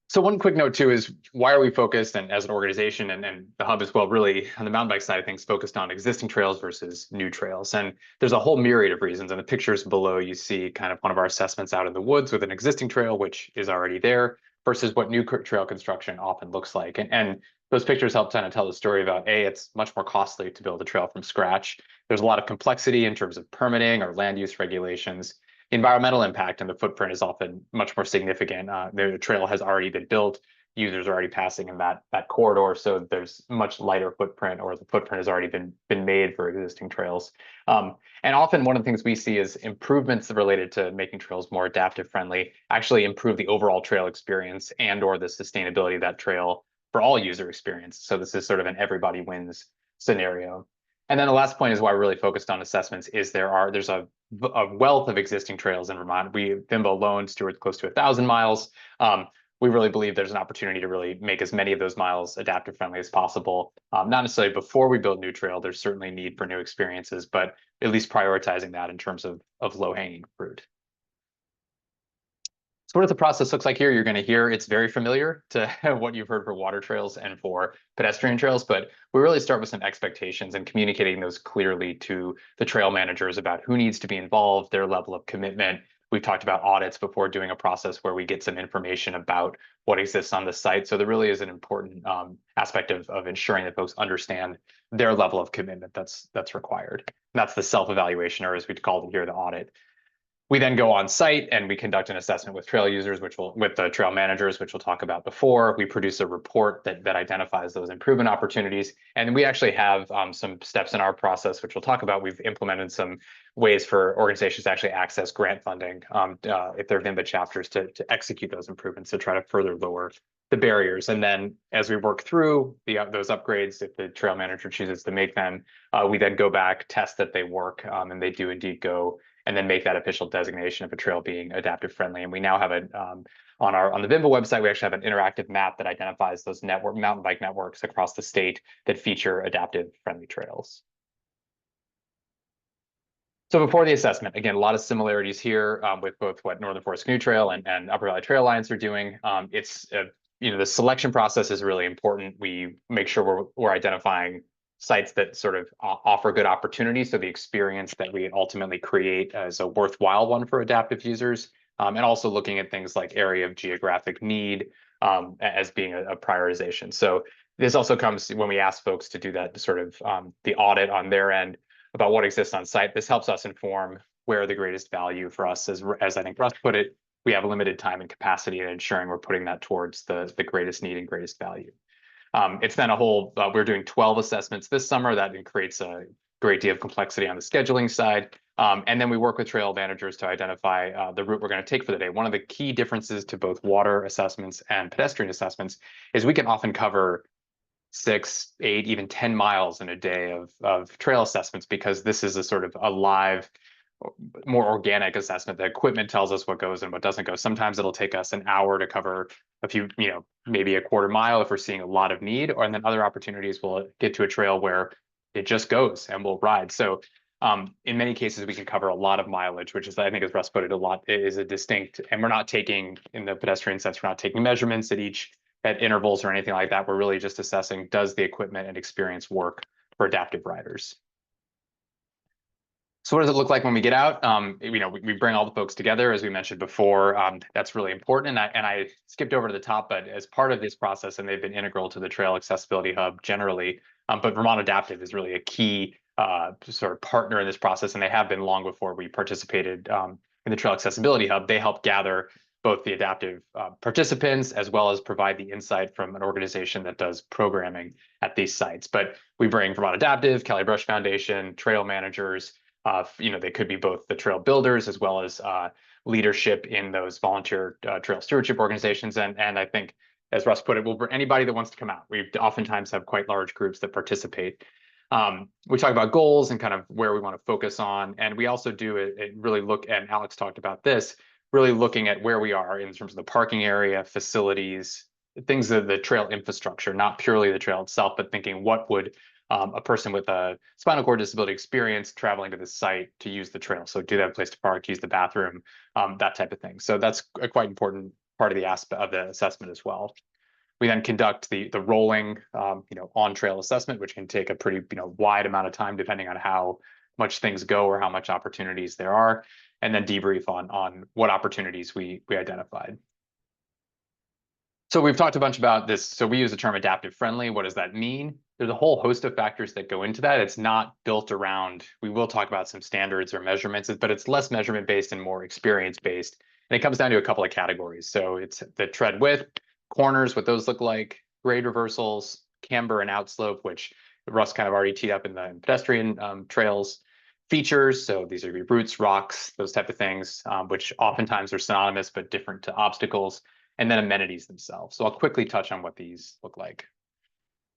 So one quick note too is, why are we focused, and as an organization and the hub as well, really on the mountain bike side of things, focused on existing trails versus new trails? And there's a whole myriad of reasons. In the pictures below, you see kind of one of our assessments out in the woods with an existing trail, which is already there, versus what new trail construction often looks like. And those pictures help kind of tell the story about, it's much more costly to build a trail from scratch. There's a lot of complexity in terms of permitting or land use regulations. Environmental impact and the footprint is often much more significant. The trail has already been built, users are already passing in that corridor, so there's much lighter footprint, or the footprint has already been made for existing trails. And often one of the things we see is improvements related to making trails more adaptive friendly actually improve the overall trail experience and or the sustainability of that trail for all user experience. So this is sort of an everybody wins scenario. And then the last point is why we're really focused on assessments is there's a wealth of existing trails in Vermont. VMBA alone stewards close to 1,000 miles. We really believe there's an opportunity to really make as many of those miles adaptive friendly as possible. Not necessarily before we build new trail, there's certainly need for new experiences, but at least prioritizing that in terms of low hanging fruit. So what the process looks like here, you're going to hear it's very familiar to what you've heard for water trails and for pedestrian trails, but we really start with some expectations and communicating those clearly to the trail managers about who needs to be involved, their level of commitment. We've talked about audits before, doing a process where we get some information about what exists on the site. So there really is an important aspect of ensuring that folks understand their level of commitment that's required. And that's the self-evaluation, or as we called it here, the audit. We then go on site and we conduct an assessment with trail users, with the trail managers, which we'll talk about before. We produce a report that identifies those improvement opportunities. And we actually have some steps in our process, which we'll talk about. We've implemented some ways for organizations to actually access grant funding if they're VMBA chapters to execute those improvements to try to further lower the barriers. And then as we work through those upgrades, if the trail manager chooses to make them, we then go back, test that they work, and they do indeed go, and then make that official designation of a trail being adaptive friendly. And we now have on the VMBA website, we actually have an interactive map that identifies those mountain bike networks across the state that feature adaptive friendly trails. So before the assessment, again, a lot of similarities here with both what Northern Forest Canoe Trail and Upper Valley Trail Alliance are doing. The selection process is really important. We make sure we're identifying sites that sort of offer good opportunities, so the experience that we ultimately create is a worthwhile one for adaptive users, and also looking at things like area of geographic need as being a prioritization. So this also comes when we ask folks to do that sort of the audit on their end about what exists on site. This helps us inform where the greatest value for us is, as I think Russ put it. We have limited time and capacity in ensuring we're putting that towards the greatest need and greatest value. It's then we're doing 12 assessments this summer. That creates a great deal of complexity on the scheduling side. And then we work with trail managers to identify the route we're going to take for the day. One of the key differences to both water assessments and pedestrian assessments is we can often cover 6, 8, even 10 miles in a day of trail assessments, because this is a sort of a live, more organic assessment. The equipment tells us what goes and what doesn't go. Sometimes it'll take us an hour to cover a few, maybe a quarter mile if we're seeing a lot of need, and then other opportunities will get to a trail where it just goes and we'll ride. So in many cases, we can cover a lot of mileage, which is, I think, as Russ put it, is a distinct, and we're not taking, in the pedestrian sense, we're not taking measurements at intervals or anything like that. We're really just assessing, does the equipment and experience work for adaptive riders? So what does it look like when we get out? We bring all the folks together, as we mentioned before. That's really important. And I skipped over to the top, but as part of this process, and they've been integral to the Trail Accessibility Hub generally, but Vermont Adaptive is really a key sort of partner in this process, and they have been long before we participated in the Trail Accessibility Hub. They help gather both the adaptive participants as well as provide the insight from an organization that does programming at these sites. But we bring Vermont Adaptive, Kelly Brush Foundation, trail managers. They could be both the trail builders as well as leadership in those volunteer trail stewardship organizations. And I think, as Russ put it, we'll bring anybody that wants to come out. We oftentimes have quite large groups that participate. We talk about goals and kind of where we want to focus on. And we also do really look, and Alex talked about this, really looking at where we are in terms of the parking area, facilities, things of the trail infrastructure, not purely the trail itself, but thinking what would a person with a spinal cord disability experience traveling to the site to use the trail. So do they have a place to park, use the bathroom, that type of thing. So that's a quite important part of the aspect of the assessment as well. We then conduct the rolling, on-trail assessment, which can take a pretty, wide amount of time depending on how much things go or how much opportunities there are, and then debrief on what opportunities we identified. So we've talked a bunch about this. So we use the term adaptive friendly. What does that mean? There's a whole host of factors that go into that. It's not built around, we will talk about some standards or measurements, but it's less measurement based and more experience based. And it comes down to a couple of categories. So it's the tread width, corners, what those look like, grade reversals, camber and outslope, which Russ kind of already teed up in the pedestrian trails. Features, so these are your roots, rocks, those type of things, which oftentimes are synonymous but different to obstacles, and then amenities themselves. So I'll quickly touch on what these look like.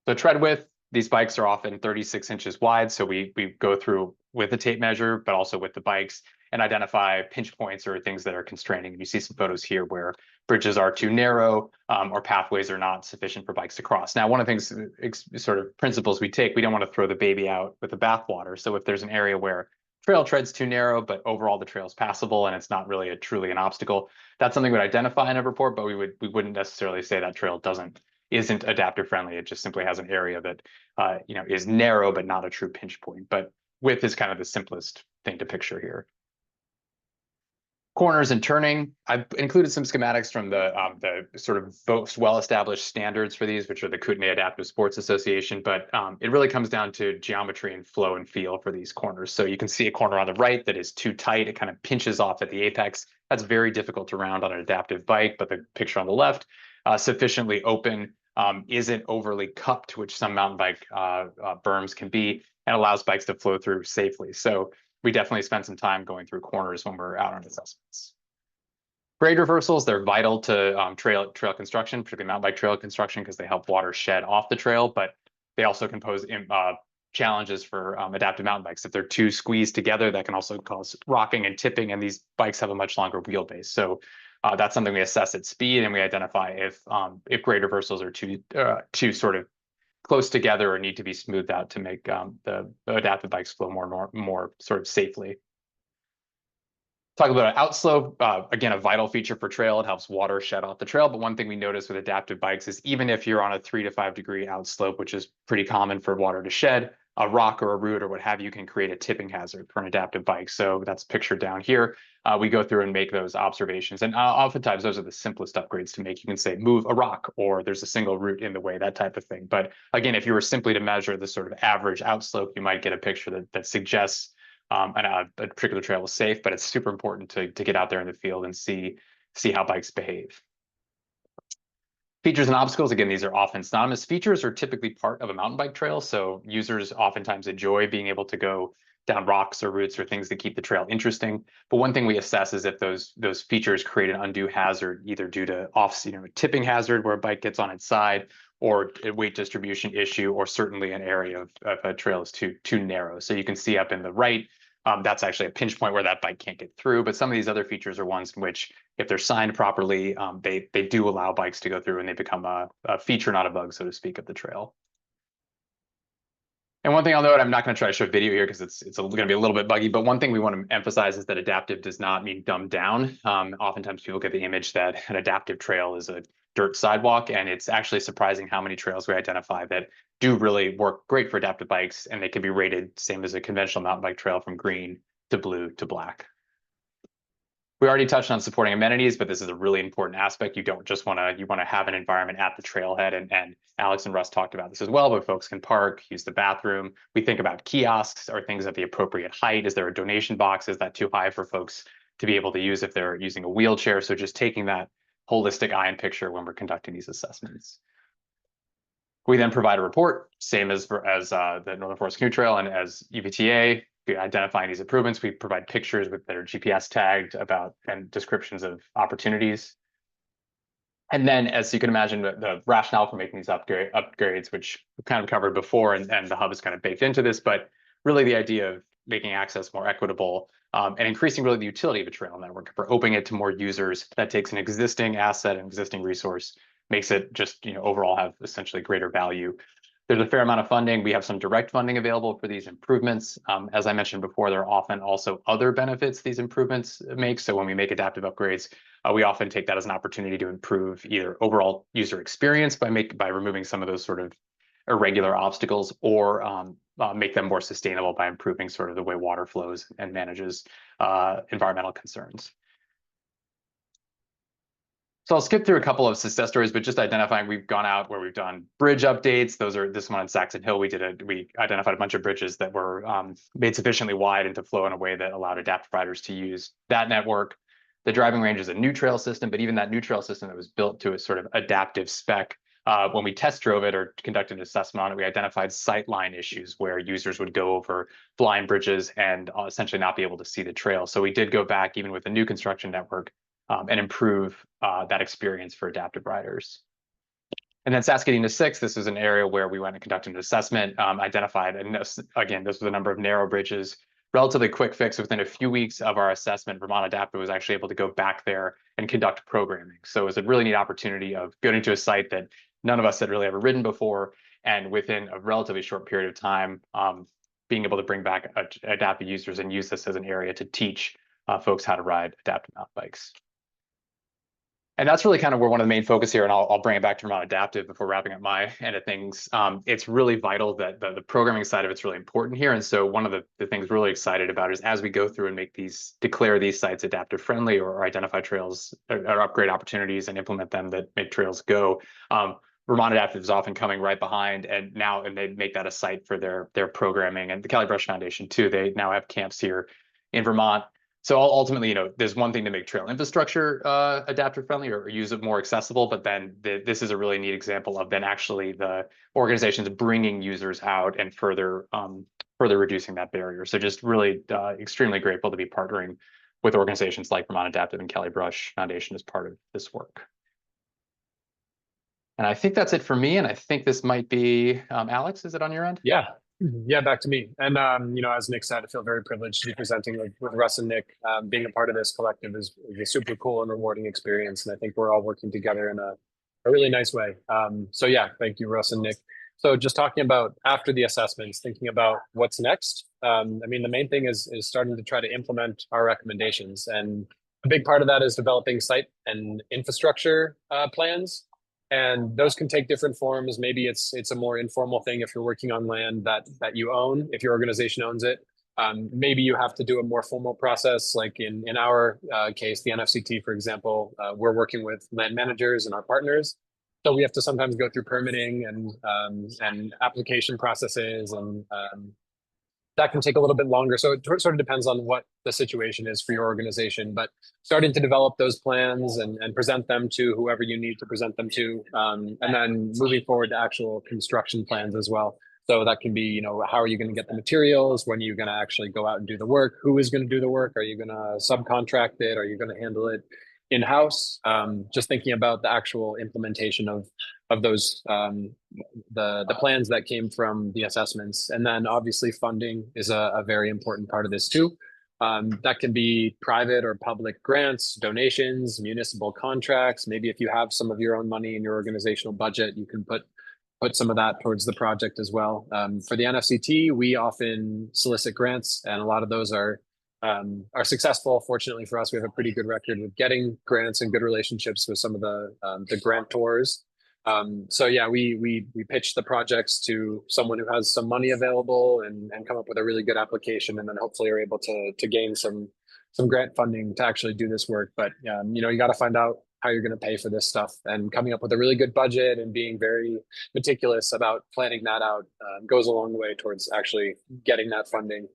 So tread width, these bikes are often 36 inches wide, so we go through with the tape measure, but also with the bikes, and identify pinch points or things that are constraining. You see some photos here where bridges are too narrow or pathways are not sufficient for bikes to cross. Now, one of the things, sort of principles we take, we don't want to throw the baby out with the bathwater. So if there's an area where trail tread's too narrow, but overall the trail is passable and it's not really truly an obstacle, that's something we'd identify in a report, but we wouldn't necessarily say that trail isn't adaptive friendly. It just simply has an area that is narrow but not a true pinch point. But width is kind of the simplest thing to picture here. Corners and turning. I've included some schematics from the sort of most well-established standards for these, which are the Kootenai Adaptive Sports Association. But it really comes down to geometry and flow and feel for these corners. So you can see a corner on the right that is too tight. It kind of pinches off at the apex. That's very difficult to round on an adaptive bike. But the picture on the left, sufficiently open, isn't overly cupped, which some mountain bike berms can be, and allows bikes to flow through safely. So we definitely spend some time going through corners when we're out on assessments. Grade reversals, they're vital to trail construction, particularly mountain bike trail construction, because they help water shed off the trail, but they also can pose challenges for adaptive mountain bikes. If they're too squeezed together, that can also cause rocking and tipping, and these bikes have a much longer wheelbase. So that's something we assess at speed, and we identify if grade reversals are too sort of close together or need to be smoothed out to make the adaptive bikes flow more sort of safely. Talk about outslope, again, a vital feature for trail. It helps water shed off the trail. But one thing we notice with adaptive bikes is even if you're on a 3 to 5 degree outslope, which is pretty common for water to shed, a rock or a root or what have you can create a tipping hazard for an adaptive bike. So that's pictured down here. We go through and make those observations. And oftentimes those are the simplest upgrades to make. You can say move a rock, or there's a single root in the way, that type of thing. But again, if you were simply to measure the sort of average outslope, you might get a picture that suggests a particular trail is safe. But it's super important to get out there in the field and see how bikes behave. Features and obstacles, again, these are often synonymous. Features are typically part of a mountain bike trail, so users oftentimes enjoy being able to go down rocks or roots or things that keep the trail interesting. But one thing we assess is if those features create an undue hazard, either due to a tipping hazard where a bike gets on its side, or a weight distribution issue, or certainly an area of a trail is too narrow. So you can see up in the right, that's actually a pinch point where that bike can't get through. But some of these other features are ones in which, if they're signed properly, they do allow bikes to go through, and they become a feature, not a bug, so to speak, of the trail. And one thing I'll note, I'm not going to try to show a video here because it's going to be a little bit buggy, but one thing we want to emphasize is that adaptive does not mean dumbed down. Oftentimes people get the image that an adaptive trail is a dirt sidewalk, and it's actually surprising how many trails we identify that do really work great for adaptive bikes, and they can be rated same as a conventional mountain bike trail from green to blue to black. We already touched on supporting amenities, but this is a really important aspect. You don't just want to have an environment at the trailhead, and Alex and Russ talked about this as well, but folks can park, use the bathroom. We think about kiosks or things at the appropriate height. Is there a donation box? Is that too high for folks to be able to use if they're using a wheelchair? So just taking that holistic eye and picture when we're conducting these assessments. We then provide a report, same as the Northern Forest Canoe Trail and as UVTA. Identifying these improvements, we provide pictures that are GPS tagged about and descriptions of opportunities. And then, as you can imagine, the rationale for making these upgrades, which we've kind of covered before, and the hub is kind of baked into this, but really the idea of making access more equitable and increasing really the utility of a trail network. For opening it to more users, that takes an existing asset, an existing resource, makes it just overall have essentially greater value. There's a fair amount of funding. We have some direct funding available for these improvements. As I mentioned before, there are often also other benefits these improvements make. So when we make adaptive upgrades, we often take that as an opportunity to improve either overall user experience by removing some of those sort of irregular obstacles, or make them more sustainable by improving sort of the way water flows and manages environmental concerns. So I'll skip through a couple of success stories, but just identifying, we've gone out where we've done bridge updates. This one in Saxon Hill, we identified a bunch of bridges that were made sufficiently wide and to flow in a way that allowed adaptive riders to use that network. The driving range is a new trail system, but even that new trail system that was built to a sort of adaptive spec, when we test drove it or conducted an assessment on it, we identified sightline issues where users would go over blind bridges and essentially not be able to see the trail. So we did go back, even with the new construction network, and improve that experience for adaptive riders. And then Saskatoon 6, this is an area where we went and conducted an assessment, identified, and again, this was a number of narrow bridges, relatively quick fix. Within a few weeks of our assessment, Vermont Adaptive was actually able to go back there and conduct programming. So it was a really neat opportunity of going to a site that none of us had really ever ridden before, and within a relatively short period of time, being able to bring back adaptive users and use this as an area to teach folks how to ride adaptive mountain bikes. And that's really kind of where one of the main focus here, and I'll bring it back to Vermont Adaptive before wrapping up my end of things. It's really vital that the programming side of it's really important here. And so one of the things we're really excited about is as we go through and declare these sites adaptive friendly or identify trails or upgrade opportunities and implement them that make trails go. Vermont Adaptive is often coming right behind, and they make that a site for their programming, and the Cali Brush Foundation too. They now have camps here in Vermont. So ultimately, there's one thing to make trail infrastructure adaptive friendly or use it more accessible, but then this is a really neat example of then actually the organizations bringing users out and further reducing that barrier. So just really extremely grateful to be partnering with organizations like Vermont Adaptive and Cali Brush Foundation as part of this work. And I think that's it for me. And I think this might be Alex. Is it on your end? Yeah. Yeah, back to me. And, as Nick said, I feel very privileged to be presenting with Russ and Nick. Being a part of this collective is a super cool and rewarding experience. And I think we're all working together in a really nice way. So yeah, thank you, Russ and Nick. So just talking about after the assessments, thinking about what's next. The main thing is starting to try to implement our recommendations. And a big part of that is developing site and infrastructure plans. And those can take different forms. Maybe it's a more informal thing if you're working on land that you own, if your organization owns it. Maybe you have to do a more formal process, like in our case, the NFCT, for example, we're working with land managers and our partners. So we have to sometimes go through permitting and application processes, and that can take a little bit longer. So it sort of depends on what the situation is for your organization, but starting to develop those plans and present them to whoever you need to present them to. And then moving forward to actual construction plans as well. So that can be, how are you going to get the materials? When are you going to actually go out and do the work? Who is going to do the work? Are you going to subcontract it? Are you going to handle it in-house? Just thinking about the actual implementation of those the plans that came from the assessments. And then obviously funding is a very important part of this too. That can be private or public grants, donations, municipal contracts. Maybe if you have some of your own money in your organizational budget, you can put some of that towards the project as well. For the NFCT, we often solicit grants, and a lot of those are successful. Fortunately for us, we have a pretty good record with getting grants and good relationships with some of the grantors. So yeah, we pitch the projects to someone who has some money available and come up with a really good application, and then hopefully are able to gain some grant funding to actually do this work. But you got to find out how you're going to pay for this stuff, and coming up with a really good budget and being very meticulous about planning that out goes a long way towards actually getting that funding.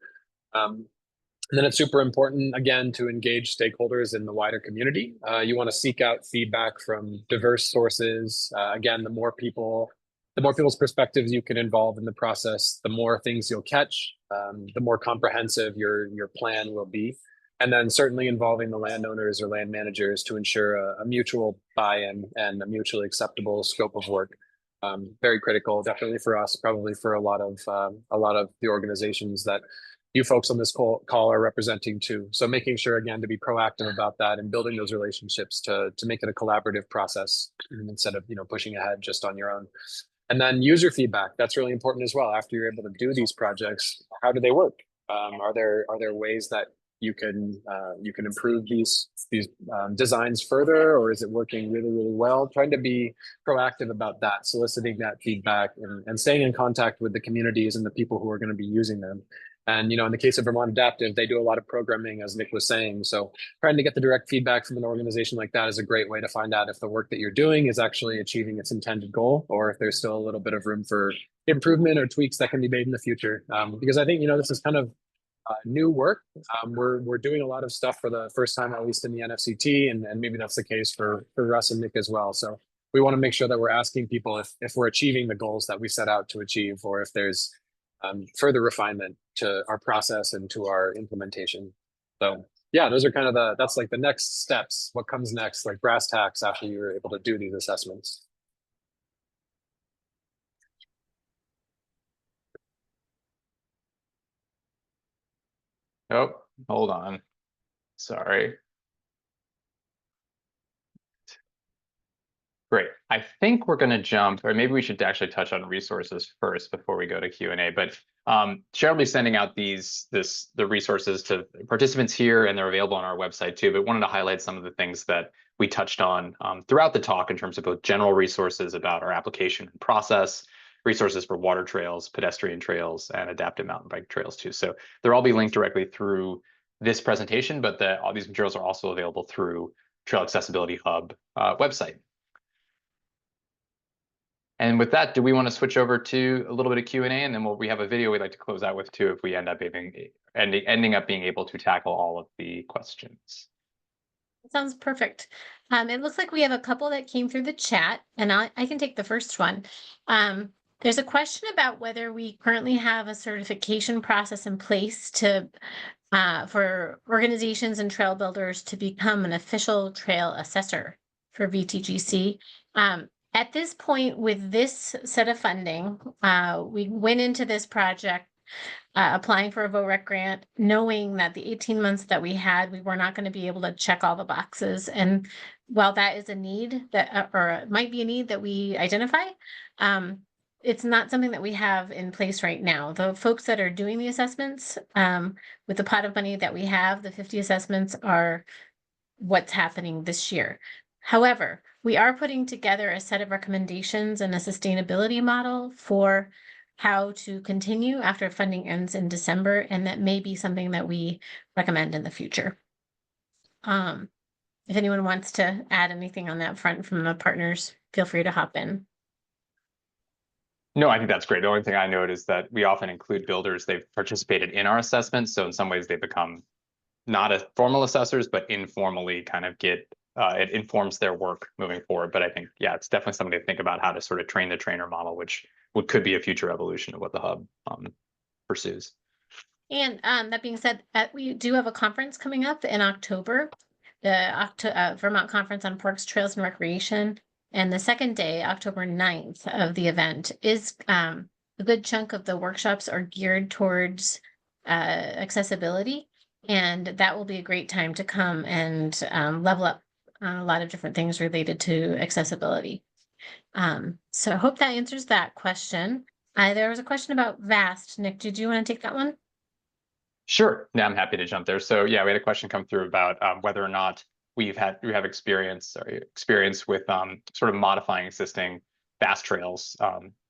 And then it's super important, again, to engage stakeholders in the wider community. You want to seek out feedback from diverse sources. Again, the more people's perspectives you can involve in the process, the more things you'll catch, the more comprehensive your plan will be. And then certainly involving the landowners or land managers to ensure a mutual buy-in and a mutually acceptable scope of work. Very critical, definitely for us, probably for a lot of the organizations that you folks on this call are representing too. So making sure, again, to be proactive about that and building those relationships to make it a collaborative process instead of, pushing ahead just on your own. And then user feedback, that's really important as well. After you're able to do these projects, how do they work? Are there ways that you can improve these designs further, or is it working really, really well? Trying to be proactive about that, soliciting that feedback and staying in contact with the communities and the people who are going to be using them. And, in the case of Vermont Adaptive, they do a lot of programming, as Nick was saying. So trying to get the direct feedback from an organization like that is a great way to find out if the work that you're doing is actually achieving its intended goal, or if there's still a little bit of room for improvement or tweaks that can be made in the future. Because I think, this is kind of new work. We're doing a lot of stuff for the first time, at least in the NFCT, and maybe that's the case for Russ and Nick as well. So we want to make sure that we're asking people if we're achieving the goals that we set out to achieve, or if there's further refinement to our process and to our implementation. So yeah, those are kind of that's like the next steps. What comes next, like brass tacks after you're able to do these assessments. Oh, hold on. Sorry. Great. I think we're going to jump, or maybe we should actually touch on resources first before we go to Q&A. But Cheryl will be sending out the resources to participants here, and they're available on our website too, but wanted to highlight some of the things that we touched on throughout the talk in terms of both general resources about our application and process, resources for water trails, pedestrian trails, and adaptive mountain bike trails too. So they'll all be linked directly through this presentation, but all these materials are also available through Trail Accessibility Hub website. And with that, do we want to switch over to a little bit of Q&A, and then we have a video we'd like to close out with too if we end up ending up being able to tackle all of the questions. Sounds perfect. It looks like we have a couple that came through the chat, and I can take the first one. There's a question about whether we currently have a certification process in place to for organizations and trail builders to become an official trail assessor for VTGC. At this point, with this set of funding, we went into this project applying for a VOREC grant, knowing that the 18 months that we had, we were not going to be able to check all the boxes. And while that is a need that, or it might be a need that we identify, it's not something that we have in place right now. The folks that are doing the assessments, with the pot of money that we have, the 50 assessments are what's happening this year. However, we are putting together a set of recommendations and a sustainability model for how to continue after funding ends in December, and that may be something that we recommend in the future. If anyone wants to add anything on that front from the partners, feel free to hop in. No, I think that's great. The only thing I note is that we often include builders. They've participated in our assessments, so in some ways they become not as formal assessors, but informally kind of get it informs their work moving forward. But I think, yeah, it's definitely something to think about how to sort of train the trainer model, which could be a future evolution of what the hub pursues. And that being said, we do have a conference coming up in October, the Vermont Conference on Parks, Trails, and Recreation. And the second day, October 9th of the event, is a good chunk of the workshops are geared towards accessibility. And that will be a great time to come and level up on a lot of different things related to accessibility. So I hope that answers that question. There was a question about VAST. Nick, did you want to take that one? Sure. Yeah, I'm happy to jump there. So yeah, we had a question come through about whether or not we have experience with sort of modifying existing VAST trails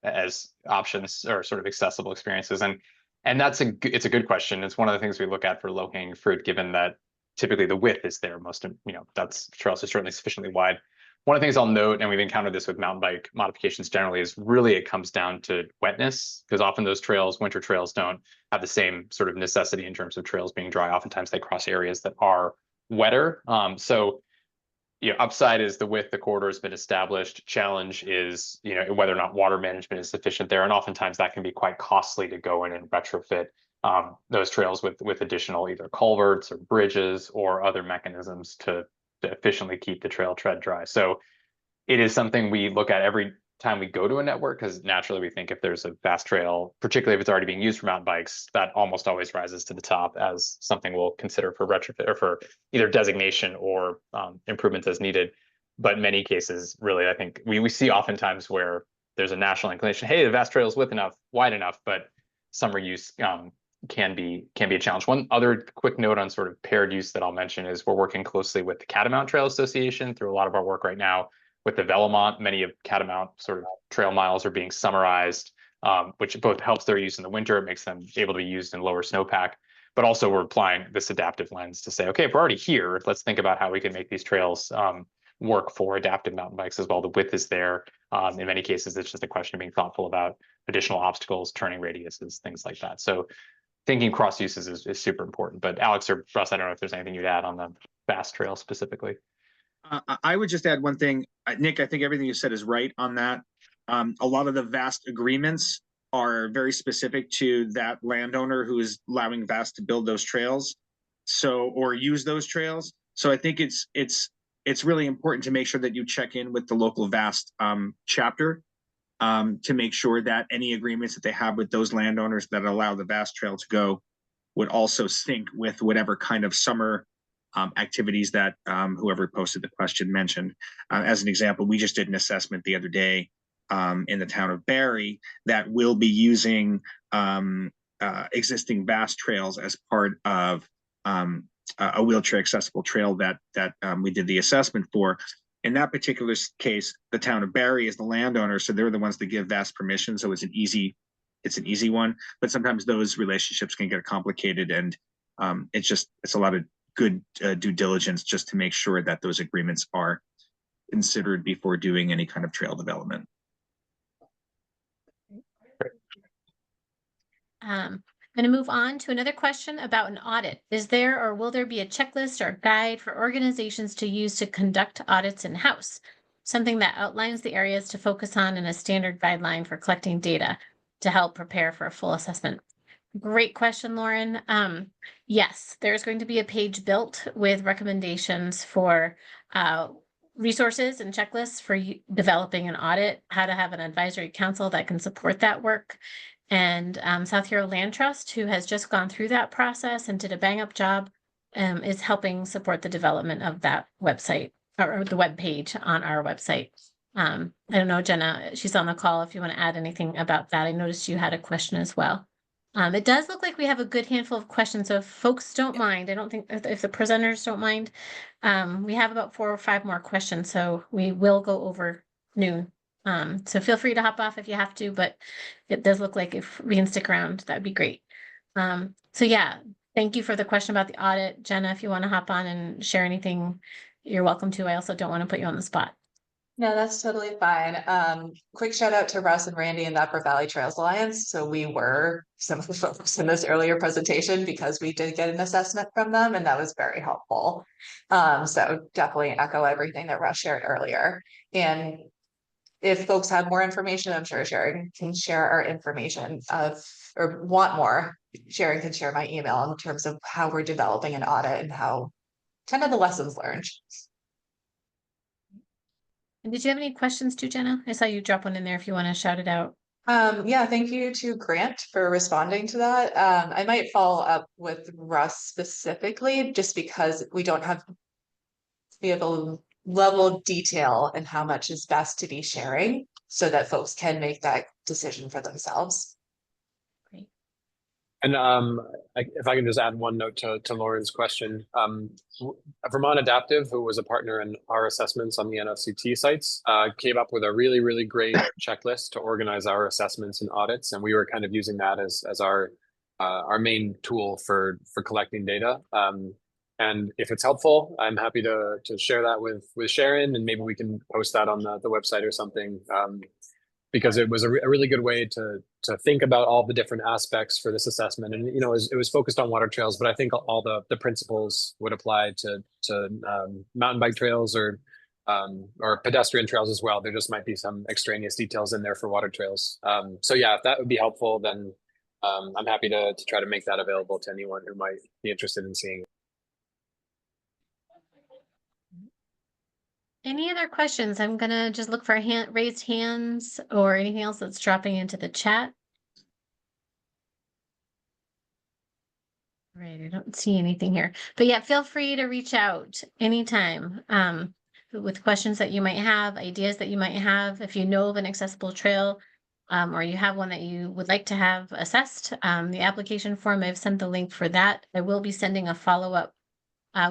as options or sort of accessible experiences. And it's a good question. It's one of the things we look at for low-hanging fruit, given that typically the width is there. That's trails are certainly sufficiently wide. One of the things I'll note, and we've encountered this with mountain bike modifications generally, is really it comes down to wetness, because often those trails, winter trails, don't have the same sort of necessity in terms of trails being dry. Oftentimes they cross areas that are wetter. So upside is the width, the corridor has been established. Challenge is whether or not water management is sufficient there, and oftentimes that can be quite costly to go in and retrofit those trails with additional either culverts or bridges or other mechanisms to efficiently keep the trail tread dry. So it is something we look at every time we go to a network, because naturally we think if there's a VAST trail, particularly if it's already being used for mountain bikes, that almost always rises to the top as something we'll consider for retrofit or for either designation or improvements as needed. But in many cases, really, I think we see oftentimes where there's a national inclination, hey, the VAST trail is wide enough, but some reuse can be a challenge. One other quick note on sort of paired use that I'll mention is we're working closely with the Catamount Trail Association through a lot of our work right now with the Vermont. Many of Catamount sort of trail miles are being summarized, which both helps their use in the winter, it makes them able to be used in lower snowpack, but also we're applying this adaptive lens to say, okay, if we're already here, let's think about how we can make these trails work for adaptive mountain bikes as well. The width is there. In many cases, it's just a question of being thoughtful about additional obstacles, turning radiuses, things like that. So thinking cross uses is super important. But Alex or Russ, I don't know if there's anything you'd add on the VAST trail specifically. I would just add one thing. Nick, I think everything you said is right on that. A lot of the VAST agreements are very specific to that landowner who is allowing VAST to build those trails, or use those trails. So I think it's really important to make sure that you check in with the local VAST chapter to make sure that any agreements that they have with those landowners that allow the VAST trail to go would also sync with whatever kind of summer activities that whoever posted the question mentioned. As an example, we just did an assessment the other day in the town of Barrie that will be using existing vast trails as part of a wheelchair accessible trail that we did the assessment for. In that particular case, the town of Barrie is the landowner, so they're the ones that give vast permission. So it's an easy one. But sometimes those relationships can get complicated, and it's a lot of good due diligence just to make sure that those agreements are considered before doing any kind of trail development. I'm going to move on to another question about an audit. Is there or will there be a checklist or guide for organizations to use to conduct audits in-house? Something that outlines the areas to focus on and a standard guideline for collecting data to help prepare for a full assessment. Great question, Lauren. Yes, there's going to be a page built with recommendations for resources and checklists for developing an audit, how to have an advisory council that can support that work. And South Hero Land Trust, who has just gone through that process and did a bang up job, is helping support the development of that website or the web page on our website. I don't know, Jenna, she's on the call if you want to add anything about that. I noticed you had a question as well. It does look like we have a good handful of questions, so if folks don't mind, I don't think if the presenters don't mind, we have about 4 or 5 more questions, so we will go over noon. So feel free to hop off if you have to, but it does look like if we can stick around, that'd be great. So yeah, thank you for the question about the audit. Jenna, if you want to hop on and share anything, you're welcome to. I also don't want to put you on the spot. No, that's totally fine. Quick shout out to Russ and Randy and the Upper Valley Trails Alliance. So we were some of the folks in this earlier presentation because we did get an assessment from them, and that was very helpful. So definitely echo everything that Russ shared earlier. And if folks have more information, I'm sure Sharon can share our information or want more. Sharon can share my email in terms of how we're developing an audit and how kind of the lessons learned. And did you have any questions too, Jenna? I saw you drop one in there if you want to shout it out. Yeah, thank you to Grant for responding to that. I might follow up with Russ specifically just because we have a level of detail and how much is best to be sharing so that folks can make that decision for themselves. Great. And if I can just add one note to Lauren's question, Vermont Adaptive, who was a partner in our assessments on the NFCT sites, came up with a really, really great checklist to organize our assessments and audits, and we were kind of using that as our main tool for collecting data. And if it's helpful, I'm happy to share that with Sharon, and maybe we can post that on the website or something. Because it was a really good way to think about all the different aspects for this assessment. And, you know, it was focused on water trails, but I think all the principles would apply to mountain bike trails or pedestrian trails as well. There just might be some extraneous details in there for water trails. So yeah, if that would be helpful, then I'm happy to try to make that available to anyone who might be interested in seeing it. Any other questions? I'm going to just look for raised hands or anything else that's dropping into the chat. All right, I don't see anything here. But yeah, feel free to reach out anytime with questions that you might have, ideas that you might have. If you know of an accessible trail or you have one that you would like to have assessed, the application form, I've sent the link for that. I will be sending a follow-up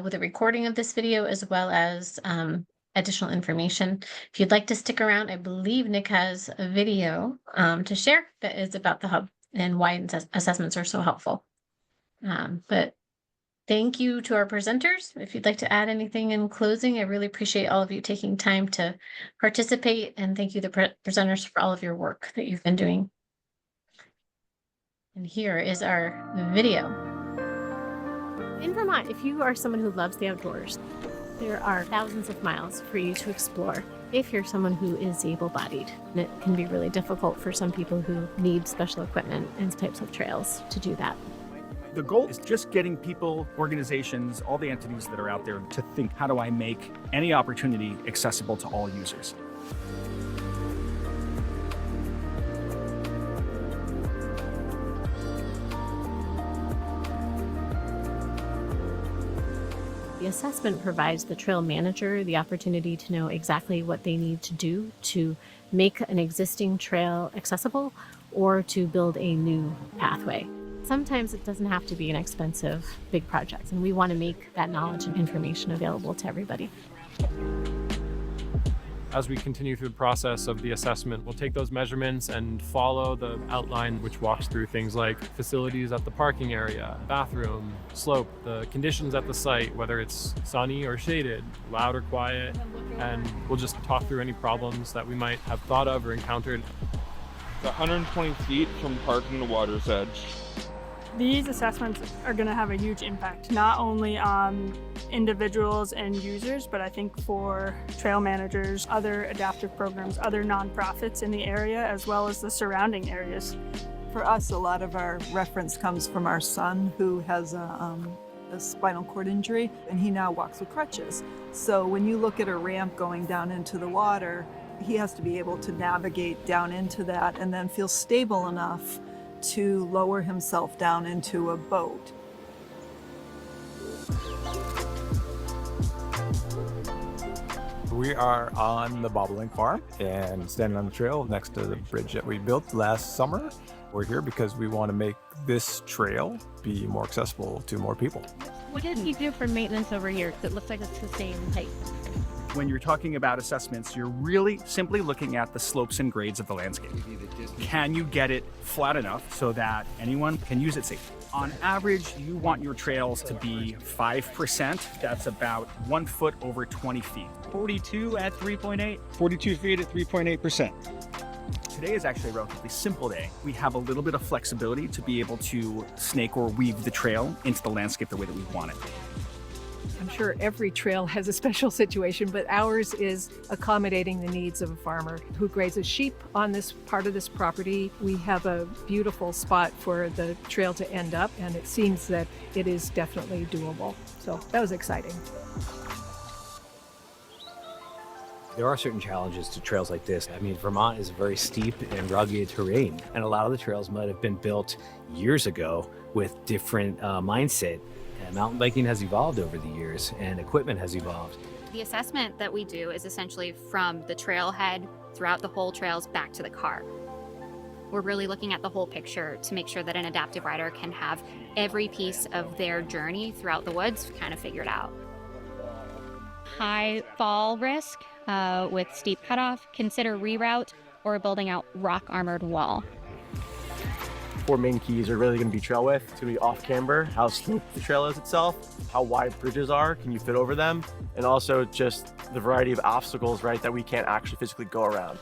with a recording of this video as well as additional information. If you'd like to stick around, I believe Nick has a video to share that is about the hub and why assessments are so helpful. But thank you to our presenters. If you'd like to add anything in closing, I really appreciate all of you taking time to participate, and thank you the presenters for all of your work that you've been doing. And here is our video. In Vermont, if you are someone who loves the outdoors, there are thousands of miles for you to explore if you're someone who is able-bodied. And it can be really difficult for some people who need special equipment and types of trails to do that. The goal is just getting people, organizations, all the entities that are out there to think, how do I make any opportunity accessible to all users? The assessment provides the trail manager the opportunity to know exactly what they need to do to make an existing trail accessible or to build a new pathway. Sometimes it doesn't have to be an expensive, big project, and we want to make that knowledge and information available to everybody. As we continue through the process of the assessment, we'll take those measurements and follow the outline, which walks through things like facilities at the parking area, bathroom, slope, the conditions at the site, whether it's sunny or shaded, loud or quiet, and we'll just talk through any problems that we might have thought of or encountered. It's 120 feet from parking to water's edge. These assessments are going to have a huge impact, not only on individuals and users, but I think for trail managers, other adaptive programs, other nonprofits in the area, as well as the surrounding areas. For us, a lot of our reference comes from our son, who has a spinal cord injury, and he now walks with crutches. So when you look at a ramp going down into the water, he has to be able to navigate down into that and then feel stable enough to lower himself down into a boat. We are on the bobolink farm and standing on the trail next to the bridge that we built last summer. We're here because we want to make this trail be more accessible to more people. What did you do for maintenance over here? It looks like it's the same height. When you're talking about assessments, you're really simply looking at the slopes and grades of the landscape. Can you get it flat enough so that anyone can use it safely? On average, you want your trails to be 5%. That's about 1 foot over 20 feet. 42 at 3.8. 42 feet at 3.8%. Today is actually a relatively simple day. We have a little bit of flexibility to be able to snake or weave the trail into the landscape the way that we want it. I'm sure every trail has a special situation, but ours is accommodating the needs of a farmer who grazes sheep on this part of this property. We have a beautiful spot for the trail to end up, and it seems that it is definitely doable. So that was exciting. There are certain challenges to trails like this. I mean, Vermont is a very steep and rugged terrain, and a lot of the trails might have been built years ago with different mindset. And mountain biking has evolved over the years, and equipment has evolved. The assessment that we do is essentially from the trailhead throughout the whole trails back to the car. We're really looking at the whole picture to make sure that an adaptive rider can have every piece of their journey throughout the woods kind of figured out. High fall risk with steep cutoff, consider reroute or building out rock armored wall. 4 main keys are really going to be trail width. It's going to be off camber, how steep the trail is itself, how wide bridges are, can you fit over them, and also just the variety of obstacles, right, that we can't actually physically go around.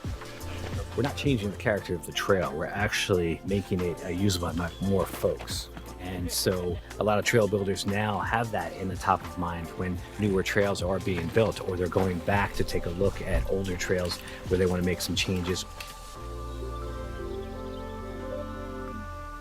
We're not changing the character of the trail. We're actually making it usable by more folks. And so a lot of trail builders now have that in the top of mind when newer trails are being built, or they're going back to take a look at older trails where they want to make some changes.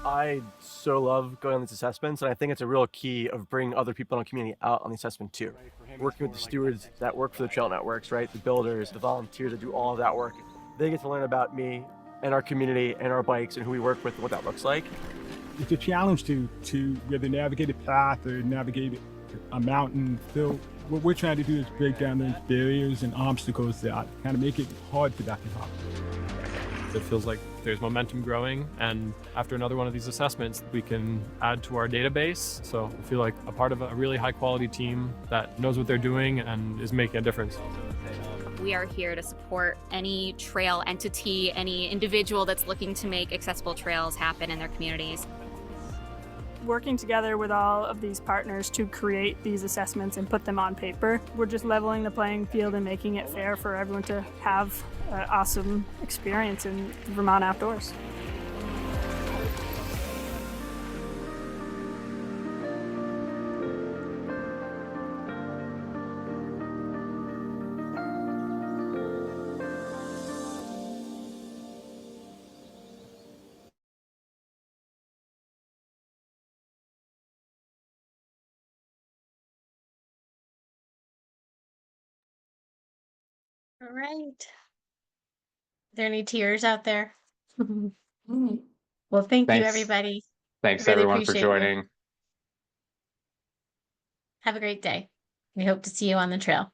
I so love going on these assessments, and I think it's a real key of bringing other people in the community out on the assessment too. Working with the stewards that work for the trail networks, right? The builders, the volunteers that do all of that work. They get to learn about me and our community and our bikes and who we work with and what that looks like. It's a challenge to whether navigate a path or navigate a mountain. So what we're trying to do is break down those barriers and obstacles that kind of make it hard for that to happen. It feels like there's momentum growing, and after another one of these assessments, we can add to our database. So I feel like a part of a really high quality team that knows what they're doing and is making a difference. We are here to support any trail entity, any individual that's looking to make accessible trails happen in their communities. Working together with all of these partners to create these assessments and put them on paper, we're just leveling the playing field and making it fair for everyone to have an awesome experience in Vermont outdoors. All right. Are there any tears out there? Well, thank you, Thanks. everybody. Thanks, Really everyone, for appreciate you. joining. Have a great day. We hope to see you on the trail.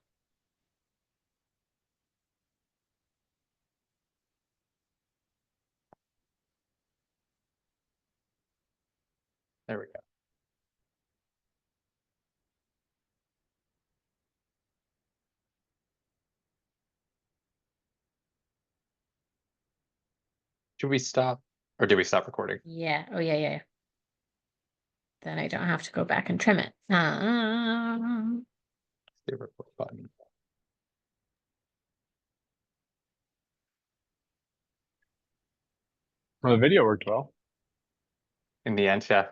Should we stop? Or did we stop recording? Yeah. Oh, yeah. Then I don't have to go back and trim it. The record button. Well, the video worked well. In the end, yeah.